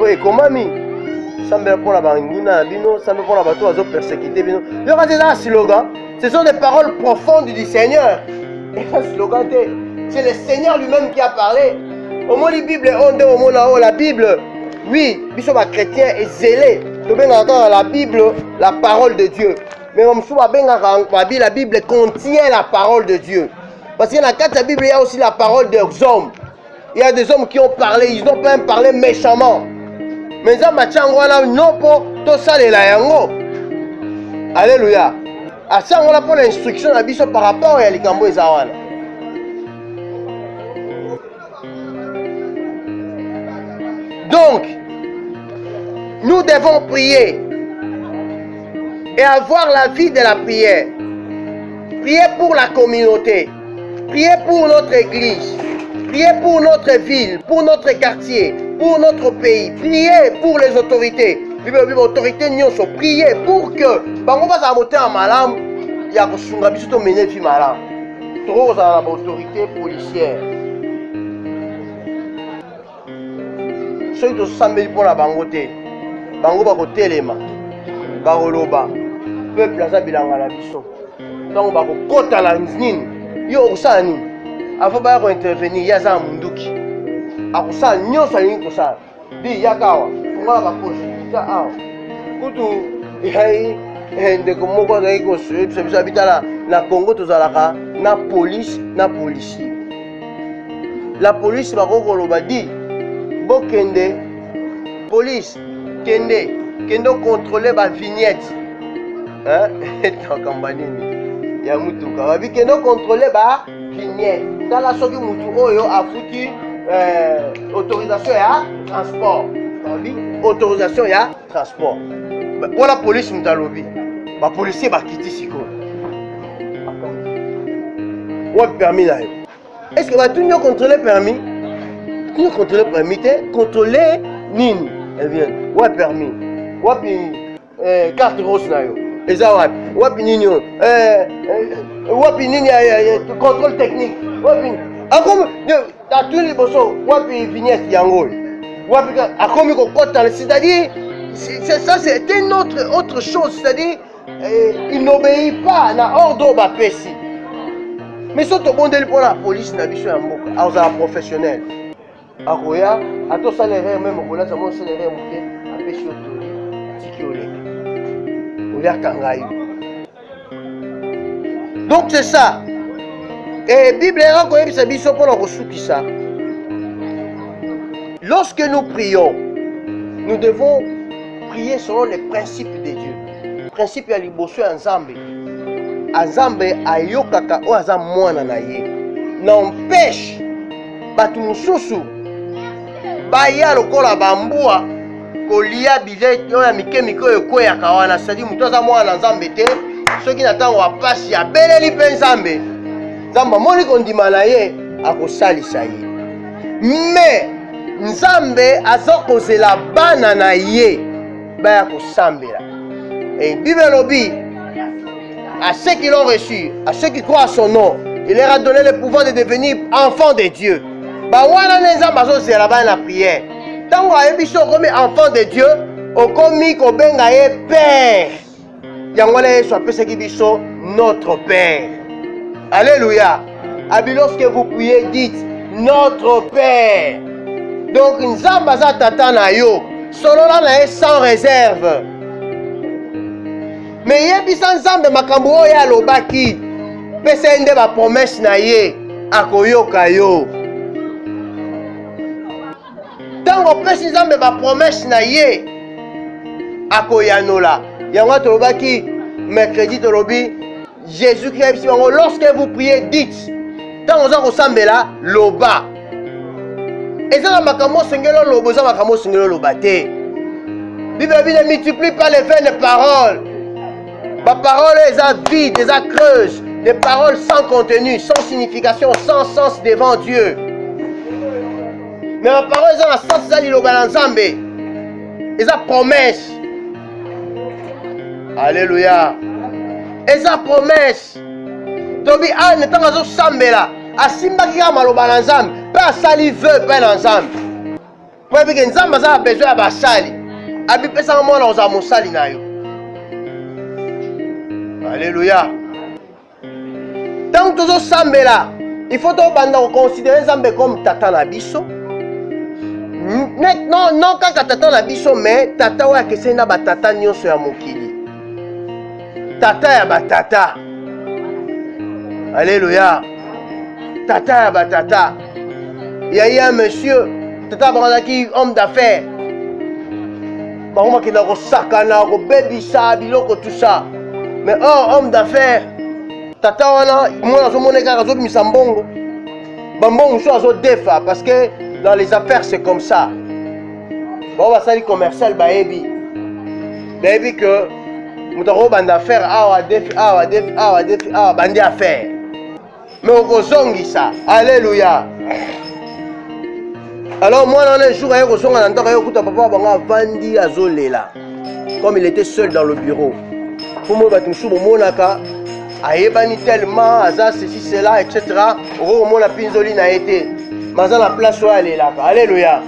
Et comment mi semble pour la banguna bino, semble pour la bateau azo persécuter bino. Le reste là slogan, ce sont des paroles profondes du Seigneur. Et un slogan c'est le Seigneur lui-même qui a parlé. Au moins la Bible on au moins là la Bible. Oui, biso ba chrétien est zélé. To benga la Bible, la parole de Dieu. Mais comme souvent la Bible contient la parole de Dieu. Parce que dans la carte de la Bible, il y a aussi la parole des hommes. Il y a des hommes qui ont parlé, ils n'ont pas parlé méchamment. Mais ça m'a non pour tout ça les yango. Alléluia. À ça on a pour l'instruction par rapport à l'Ikambo et Zawana. Donc, nous devons prier et avoir la vie de la prière. Priez pour la communauté. Priez pour notre église. Priez pour notre ville, pour notre quartier, pour notre pays. Priez pour les autorités. Autorité nyonso, priez pour que bango baza moté en malam ya kosunga biso to mener fi malam. Trop za la autorité policière. Soki tosambeli mpona bango te, bango bakotelema, bakoloba, peuple aza bilanga na biso. Donc bakokota na nini, yo okosala nini? Avant baya kointervenir, ya aza munduki. Akosala nyonso alingi kosala. Di yaka awa, fungola bapoche, ya awa. Kutu ndeko moko azalaki kosoyebisa biso abita na Congo tozalaka na police na policier. La police bakokoloba di bokende police kende contrôler ba vignette etokamba nini ya mutuka babi kende contrôler ba vignette tala soki mutu oyo afuti autorisation ya transport babi autorisation ya transport wana police mutu alobi ba policier bakiti sikoyo wa permis na yo est-ce que batu nyo contrôler permis tu contrôler permis te contrôler nini elle vient wa permis wapi carte rose na yo eza wapi nini yo wapi nini contrôle technique wapi akomi tatu liboso wapi vignette yango wapi akomi kokota c'est-à-dire ça c'est une autre chose c'est-à-dire il n'obéit pas na ordre bapesi mais surtout bondeli pour la police na biso ya mboka azala professionnel akoya atosala erreur même okolasa mo osala erreur moke apesi yo toli atiki oleka oliaka ngai. Donc c'est ça. Et Bible ekoyebisa biso mpona kosukisa. Lorsque nous prions, nous devons prier selon les principes de Dieu. Principe ya liboso ya Nzambe. Nzambe ayokaka oyo aza mwana na ye. N'empêche bato mosusu baya lokola bambua kolia bilete oyo ya mike oyo ekweyaka wana c'est-à-dire moto aza mwana na Nzambe te soki na ntango ya pasi abeleli mpe Nzambe Nzambe amoni kondima na ye akosalisa ye mais Nzambe aza kozela bana na ye baya kosambela et Bible lobi à ceux qui l'ont reçu, à ceux qui croient à son nom, il leur a donné le pouvoir de devenir enfants de Dieu. Bah voilà les ambassades c'est là-bas la prière. Tant qu'on a vu comme enfant de Dieu, au commis qu'on bengaye Père. Yangwale soit appelé ce qui dit notre Père. Alléluia. Abi lorsque vous priez, dites notre Père. Donc Nzambaza tata na yo, solo là sans réserve. Mais yebisa Nzambe makambo oyo alobaki pesa nde ba promesse na ye akoyoka yo. Tango pesa Nzambe ba promesse na ye akoyanola. Yango tolobaki mercredi tolobi Jésus Christ lorsque vous priez dites tango za kosambela loba. Eza makambo sengelo lobo za makambo sengelo loba te. Bible ne multiplie pas les vaines paroles. Ma parole est vide, est creuse, des paroles sans contenu, sans signification, sans sens devant Dieu. Mais ma parole est dans le sens de l'Obalanzambe, est la promesse. Alléluia. Est la promesse. Tobi Anne, tant que Sambela, a Simbakia Malobalanzambe, pas sali veut, pas l'ensemble. Pour que Nzamba a besoin de sali. Abi pesa mo na za mosali na yo. Alléluia. Tant que tu sambela, il faut considérer Nzambe comme tata na biso. Non kaka tata na biso mais tata wa kese na batata nyonso ya mokili. Tata ya batata. Alléluia. Tata ya batata. Il y a un monsieur, tata bazaki homme d'affaires. Ba ki na ko sakana ko bebisa biloko tout ça. Mais oh, homme d'affaires, tata wana, moi je suis un peu de mbongo. Bambongo, je suis un défa parce que dans les affaires c'est comme ça. Bon, on va salir commercial, baby que Moutaro banda faire awa defi awa defi awa defi awa bandi à faire. Mais au kozongi ça. Alléluia. Alors moi dans un jour ayo kozonga nanda ayo kuta papa banga vandi azolela. Comme il était seul dans le bureau. Pour moi batumsu monaka ayebani tellement aza ceci cela etc. Oro mona pinzoli na été. Maza la place où aller là. Alléluia.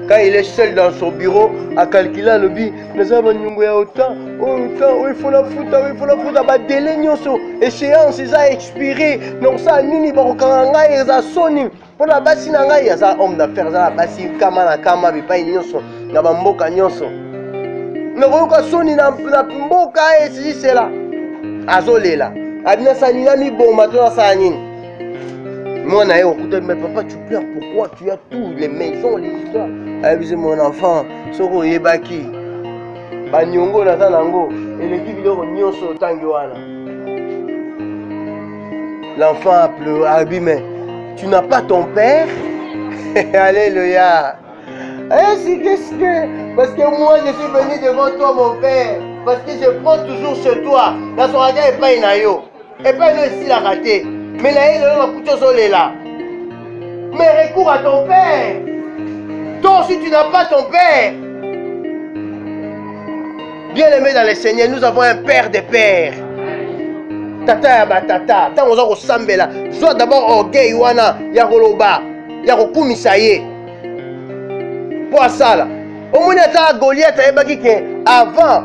Quand il est seul dans son bureau, à calculer le but, nous avons autant, il faut la foutre, bah délai nyoso, échéance, ils a expiré, non ça nini barokanga, ils a sonné, pour la basse nanga, ils a homme d'affaires, la basse kama na kama, mais pas nyoso, na bamboka nyoso. Mais quand sonné na mboka et si c'est là, azolela, adina sanina mi bon matin ça nini. Moi, mais papa, tu pleures pourquoi? Tu as tout, les maisons, les histoires. Abusez mon enfant, Soko Yebaki. Banyongo Nazanango, et l'équipe vidéo Nyoso Tangoana. L'enfant a pleuré, abîmé. Tu n'as pas ton père? Alléluia. Eh, c'est qu'est-ce que. Parce que moi, je suis venu devant toi, mon père. Parce que je prends toujours sur toi. Dans son regard, et pas inayo. Et pas une ici la raté. Mais là, mais recours à ton père. Toi aussi tu n'as pas ton père. Bien aimé dans le Seigneur, nous avons un père des pères. Tata ya batata. Tant on a ressemblé. Soit d'abord orgueil wana yakoloba, yakokumisa ye. Pour ça là. Au moins ta Goliath ayebaki ke avant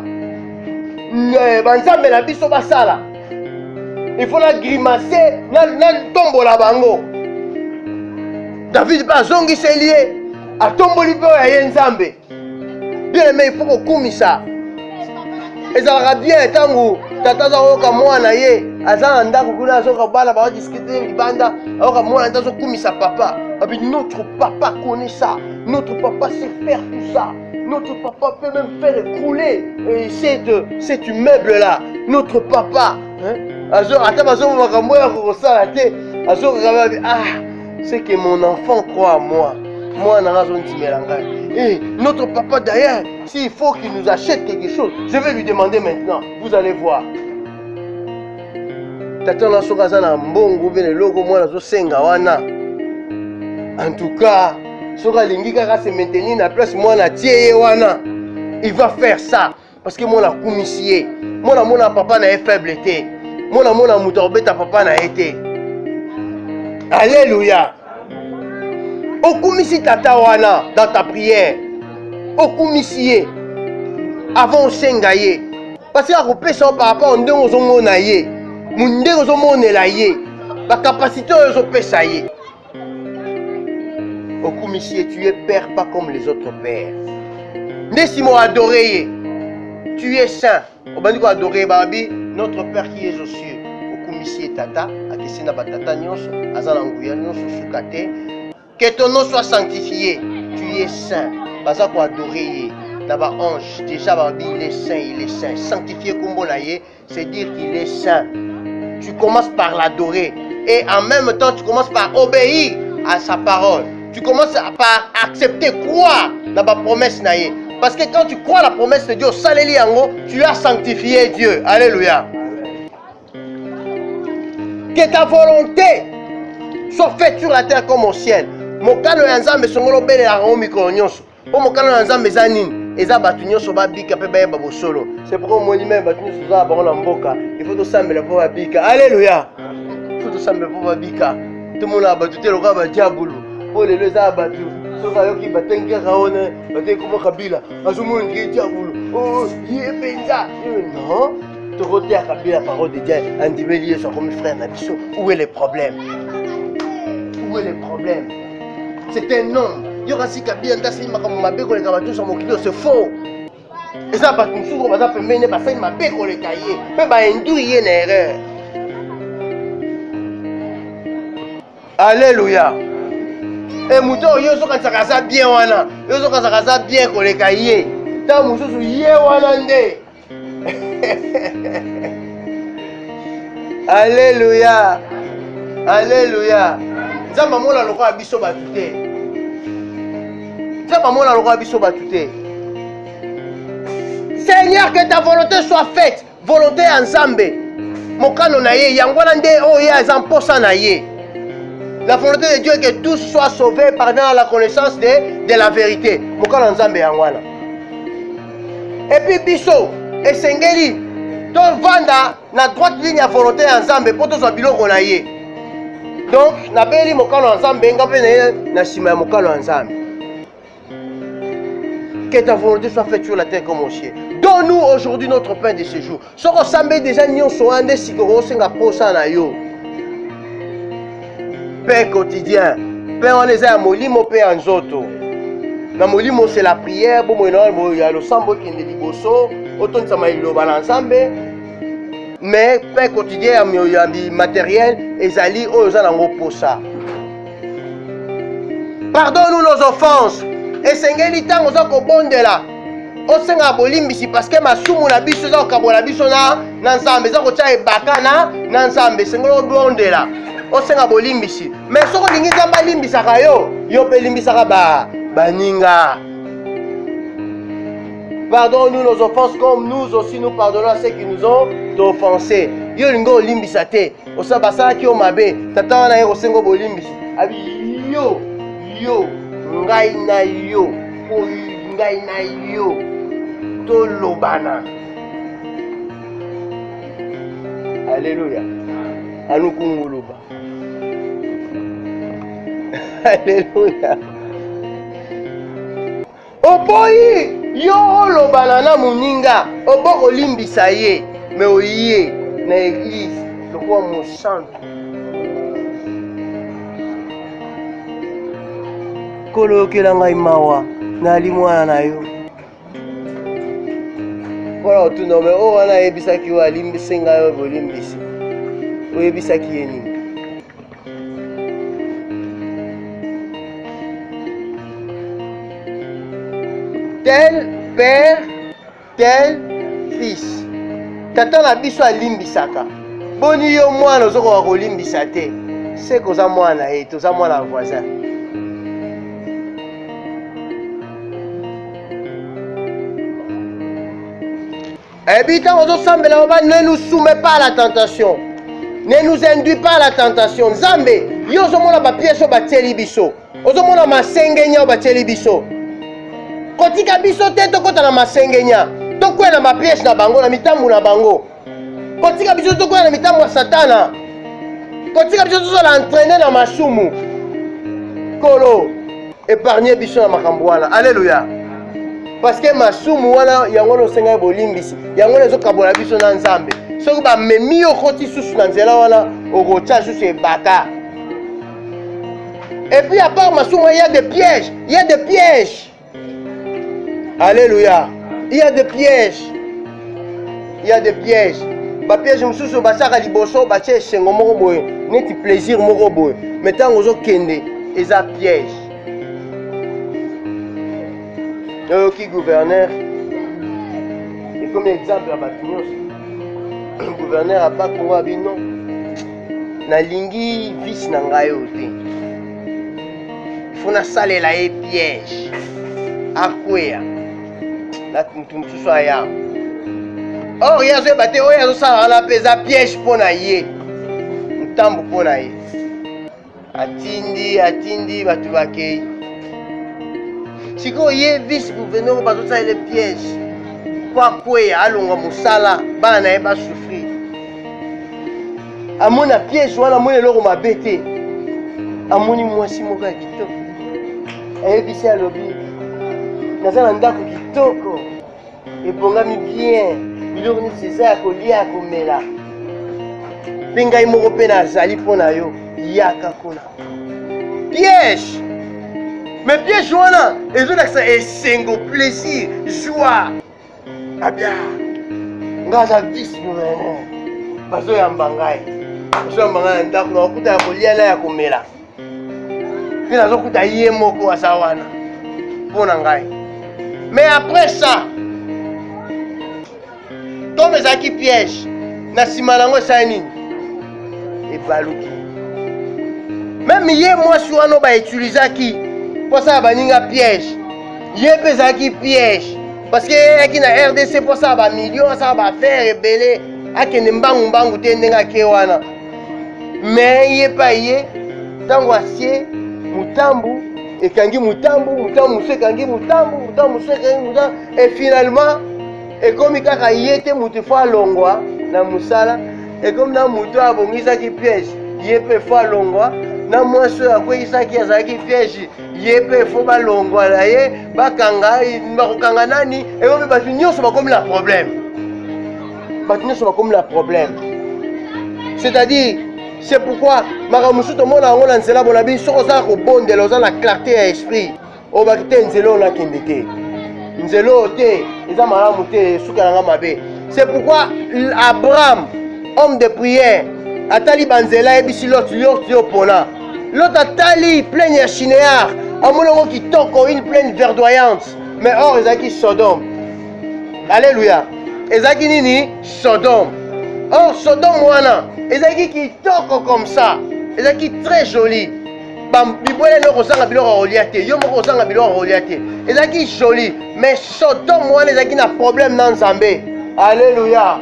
banzambe na biso basala. Il faut la grimacer, nan tombo la bango. David pas zongi c'est lié. A tombo lipo ya yenzambe. Bien aimé, il faut qu'on kumisa. Et ça va bien tangu tata za oka mwana ye. Aza ndako kuna azoka bala ba discuter libanda. Oka mwana ndazo kumisa papa. Abi notre papa connaît ça. Notre papa sait faire tout ça. Notre papa peut même faire écrouler cet immeuble là. Notre papa, hein? C'est que mon enfant croit à moi. Moi, et notre papa d'ailleurs, s'il faut qu'il nous achète quelque chose, je vais lui demander maintenant. Vous allez voir. En tout cas, se maintenir na place moi na tie wana. Il va faire ça parce que moi la commissie. Moi la papa na faiblité. Moi la mutobeta papa na été. Alléluia. Okumisi tata wana dans ta prière. Okumisi avant sengaye. Parce que akopesa par rapport ndenge ozomona ye. Mundenge ozomonela ye. Ba capacité ozopesa ye. Okumisi, tu es père pas comme les autres pères. Nesimo adoré. Tu es saint. Obandiko adoré babi notre père qui est aux cieux. Okumisi tata akesina batata nyonso azana nguya nyonso sukate. Que ton nom soit sanctifié. Tu es saint. Baza ko adoré. Là-bas ange déjà babi il est saint. Sanctifié kombo na ye, c'est dire qu'il est saint. Tu commences par l'adorer et en même temps tu commences par obéir à sa parole. Tu commences par accepter, croire dans la promesse naïe. Parce que quand tu crois à la promesse de Dieu, tu as sanctifié Dieu. Alléluia. Que ta volonté soit faite sur la terre comme au ciel. Mon canon ensemble songolo bele la micro nyonso. Pour mon canon ensemble zanine. Eza batu nyonso ba bika pe ba bo solo. C'est pourquoi moi lui-même batu nyonso za ba na mboka. Il faut to sambe la pour bika. Alléluia. Il faut to sambe pour bika. Tout le monde a battu le roi diabolo. Oh les deux abattus, ceux qui battent un raone, battent comme Kabila, Azumo qui diabolo. Oh, il est benza. Non, tu retiens à Kabila la parole de Dieu, un divelier soit comme frère Nabiso. Où est le problème? Où est le problème? C'est un homme. Il y aura si Kabila n'a pas comme ma béco les cabatos sur mon client, c'est faux. Et ça, pas une soupe, ça peut mener, parce que ma béco les cahiers, mais bah, une douille une erreur. Alléluia. Et mouton yoso quand ça casse bien wana yoso quand ça casse bien koleka ye ta mususu ye wana nde. Alléluia. Alléluia. Nzamba mona loko abiso batute. Seigneur, que ta volonté soit faite. Volonté en Zambé. Mokano na ye, yangwana nde oya zamposa na ye. La volonté de Dieu est que tous soient sauvés, parvenant à la connaissance de la vérité. Mokano Nzambe yangwana. Et puis biso, esengeli, to vanda na droite ligne ya volonté en Nzambe pour tous biloko na ye. Donc, na beli mokano Nzambe ngape na ye na sima ya mokano Nzambe. Que ta volonté soit faite sur la terre comme au ciel. Donne-nous aujourd'hui notre pain de ce jour. Soko sambe déjà nyonso ande sikoro senga posa na yo. Pain quotidien. Pain on est à molimo pain en zoto. Na molimo c'est la prière, bo moino bo ya lo sambo kende liboso, oton sama iloba na Nzambe. Mais pain quotidien ya matériel ezali oyo za nango posa. Pardonne-nous nos offenses. Esengeli tango za kobondela. Osenga bolimbisi parce que masumu na biso za kokabola biso na Nzambe za kotia ebaka na Nzambe sengelo bondela. Osenga bolimbisi. Mais soko lingi Nzambe limbisaka yo, yo pe limbisaka baninga. Pardonne-nous nos offenses comme nous aussi nous pardonnons à ceux qui nous ont offensés. Yo lingo limbisa te. Osa basala ki o mabe, tata wana ye osengo bolimbisi. Abi yo ngai na yo, ngai na yo, to lobana. Alléluia. Anukunguluba. Alléluia. Oboyi yo lobana na muninga, oboko limbisa ye, mais oye na église, le roi mon santo. Kolo kelanga imawa na limwana na yo. Voilà tout non mais oh wana ebisaki wa limbisenga yo bolimbisi. O ebisaki yeni. Tel père, tel fils. Tata na biso alimbisaka. Boni yo mwana ozoko kolimbisa te. C'est koza mwana e toza mwana voisin. Et puis quand ne nous soumet pas à la tentation. Ne nous induit pas à la tentation. Nzambe, yo zomona ba pièce ba tieli biso. Ozomona masengenya ba tieli biso. Kotika biso te to kota na masengenya. To kwena ma pièce na bango na mitambu na bango. Kotika biso to kwena na mitambu ya Satana. Kotika biso to la entraîner na masumu. Kolo épargner biso na makambo wana. Alléluia. Parce que masumu wana yango no senga bolimbisi yango lezo kabola biso na Nzambe soki ba memi okoti susu na nzela wana okotia susu ebaka. Et puis à part masumu il y a des pièges, il y a des pièges. Alléluia. Il y a des pièges. Il y a des pièges. Ba piège mususu basaka liboso ba tie sengo moko boye neti plaisir moko boye mais tant ozo kende eza piège. Qui gouverneur et comme exemple à Batinos gouverneur à pas Congo abino na lingi vice na ngai ote fona salela e piège akwea la mutusu aya or yazo bate o yazo sala la pesa piège pona ye ntambu pona ye atindi batu bakei. Si vous avez vice-gouverneur, vous avez les pièges. Quoi que alonga musala, bana eba souffrir. Amona piège wana mona loko mabete. Amoni mwasi moko ya kitoko. Ayebisi alobi. Nazala ndako kitoko. Ebongami bien. Biloko ni seza ya kolia komela. Pe ngai moko pe nazali mpona yo. Yaka kuna. Piège. Mais piège wana ezolakisa esengo plaisir joie abia ngaza vice gouverneur bazoyamba ngai na ndako na okuta ya kolia na ya komela mpe nazokuta ye moko aza wana mpo na ngai. Mais après ça tome ezalaki piège na nsima nango esali nini ebaluki. Meme ye mwasi wana bautilisaki pour ça baninga piège. Ye pezaki piège. parce que qui na RDC pour ça ba millions ça ba faire rebelle akende mbangu te ndenga ke wana mais yé pa yé tango asie mutambu ekangi mutambu musu ekangi mutambu musu ekangi mutambu et finalement ekomi kaka yete mutu fo alongwa na musala ekomi na mutu abongisaki piège ye pe fo alongwa na mwasi oyo akweyisaki azalaki piège ye pe fo balongwa na ye bakokanga nani ekomi bato nyonso bakomi na problème c'est-à-dire c'est pourquoi makamusu tomona yango na nzela bona biso soko ozala kobondela oza na clarté ya esprit obaki te nzela oyo nakende te nzela oyo te eza malamu te suka nanga mabe. C'est pourquoi Abraham homme de prière atali banzela ebisi Lot opona Lot atali pleine ya chinéar amonango kitoko une plaine verdoyante mais or ezalaki Sodome. Alléluia. Ezalaki nini? Sodome. Or Sodome wana ezalaki kitoko comme ça, ezalaki très joli. Bibwele no kozanga biloko rolia te, yo moko kozanga biloko rolia te. Ezalaki joli, mais Sodome wana ezalaki na problème na Nzambe. Alléluia.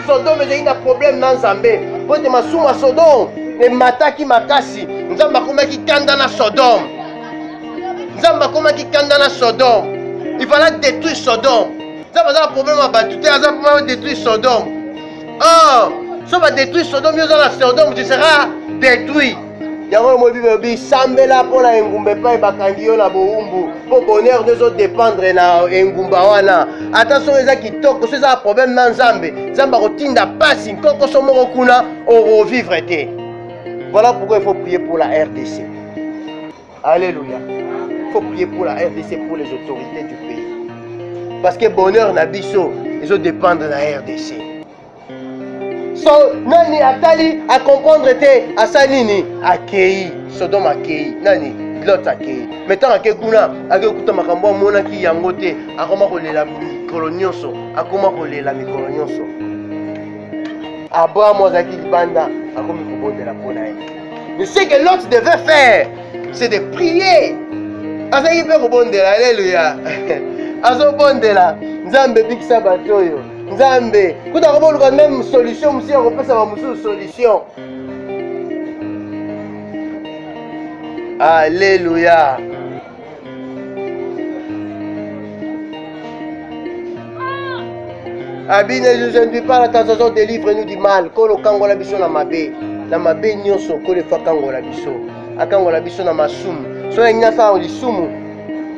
Sodome ezalaki na problème na Nzambe. Pote masuma Sodome emataki makasi. Nzambe akomaki kanda na Sodome. Nzambe akomaki kanda na Sodome. Il fallait détruire Sodome. Nzambe aza na problème ya bato te, aza problème de détruire Sodome. Oh, si on va détruire Sodome, tu seras détruit. Yango mo bibe bi sambela pona engumba pa bakangi yo na boumbu. Po bonheur nous autres dépendre na engumba wana. Attention eza kitoko, so eza problème na Nzambe. Nzamba kotinda pasi nkoko so moko kuna o revivre te. Voilà pourquoi il faut prier pour la RDC. Alléluia. Il faut prier pour la RDC, pour les autorités du pays. Parce que bonheur na biso, ils ont dépendre de la RDC. So nani atali a comprendre te asanini akei Sodome akei nani Lot akei metant ake kuna ake kuta makambo mona ki yango te akoma kolela mikolo nyonso akoma kolela mikolo nyonso. Abraham ozaki libanda akomi kobondela mpona ye. Mais ce que Lot devait faire c'est de prier. Azaki mpe kobondela. Alléluia. Azobondela Nzambe bikisa bato oyo Nzambe kuta koboluka même solution musi ya kopesa ba musu solution. Alléluia. Abine je ne dis pas la tentation, délivre-nous du mal. Kolo kangola biso na mabe nyonso kole fa kangola biso. Akangola biso na masumu. So nya sa lisumu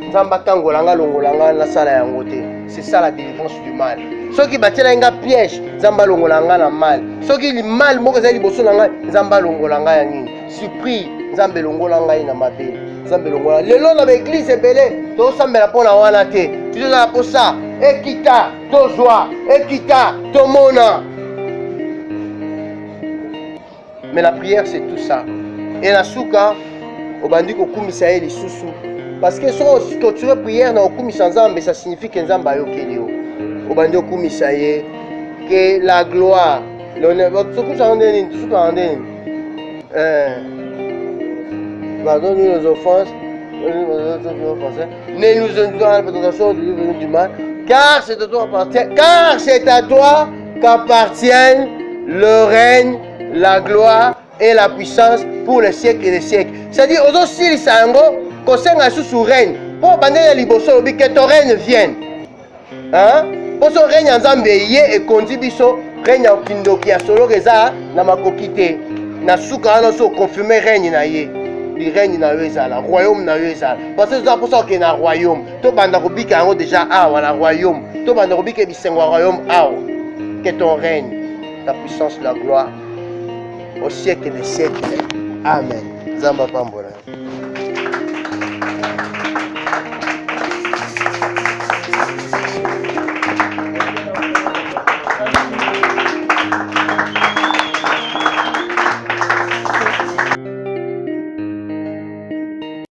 Nzamba kangola nga longola nga na sala yango te. C'est ça la délivrance du mal. Soki batela nga piège Nzamba longola nga na mal. Soki li mal moko ezali liboso na nga Nzamba longola nga ya nini. Surpris Nzambe longola nga na mabe. Nzambe longola. Lelo na église ebele to sambela pona wana te. Tu dois pour ça. Ekita to joie, ekita to mona. Mais la prière c'est tout ça. Et la souka obandi ko kumisa ye lisusu. Parce que si tu veux prière na okumisa Nzambe, ça signifie que Nzambe ayokeli yo. Obandi okumisa ye que la gloire, l'honneur, pardonne-nous nos offenses, ne nous induisons à la tentation de nous du mal, car c'est à toi qu'appartiennent le règne, la gloire et la puissance pour les siècles et les siècles. C'est-à-dire, aux aussi sango, qu'on s'en sous règne, pour bander les liboso, que ton règne vienne. Hein? Pour son règne en Zambie et conduit biso, règne en Kindo qui a solo reza, na makokite, na souka na so confirmer règne na ye. Le règne na yezala, royaume na yezala. Parce que c'est pour ça qu'il y a un royaume. To banda kobika yango déjà voilà royaume. To banda kobika bisengo royaume que ton règne, ta puissance, la gloire au siècle des siècles. Amen. Zamba pambola.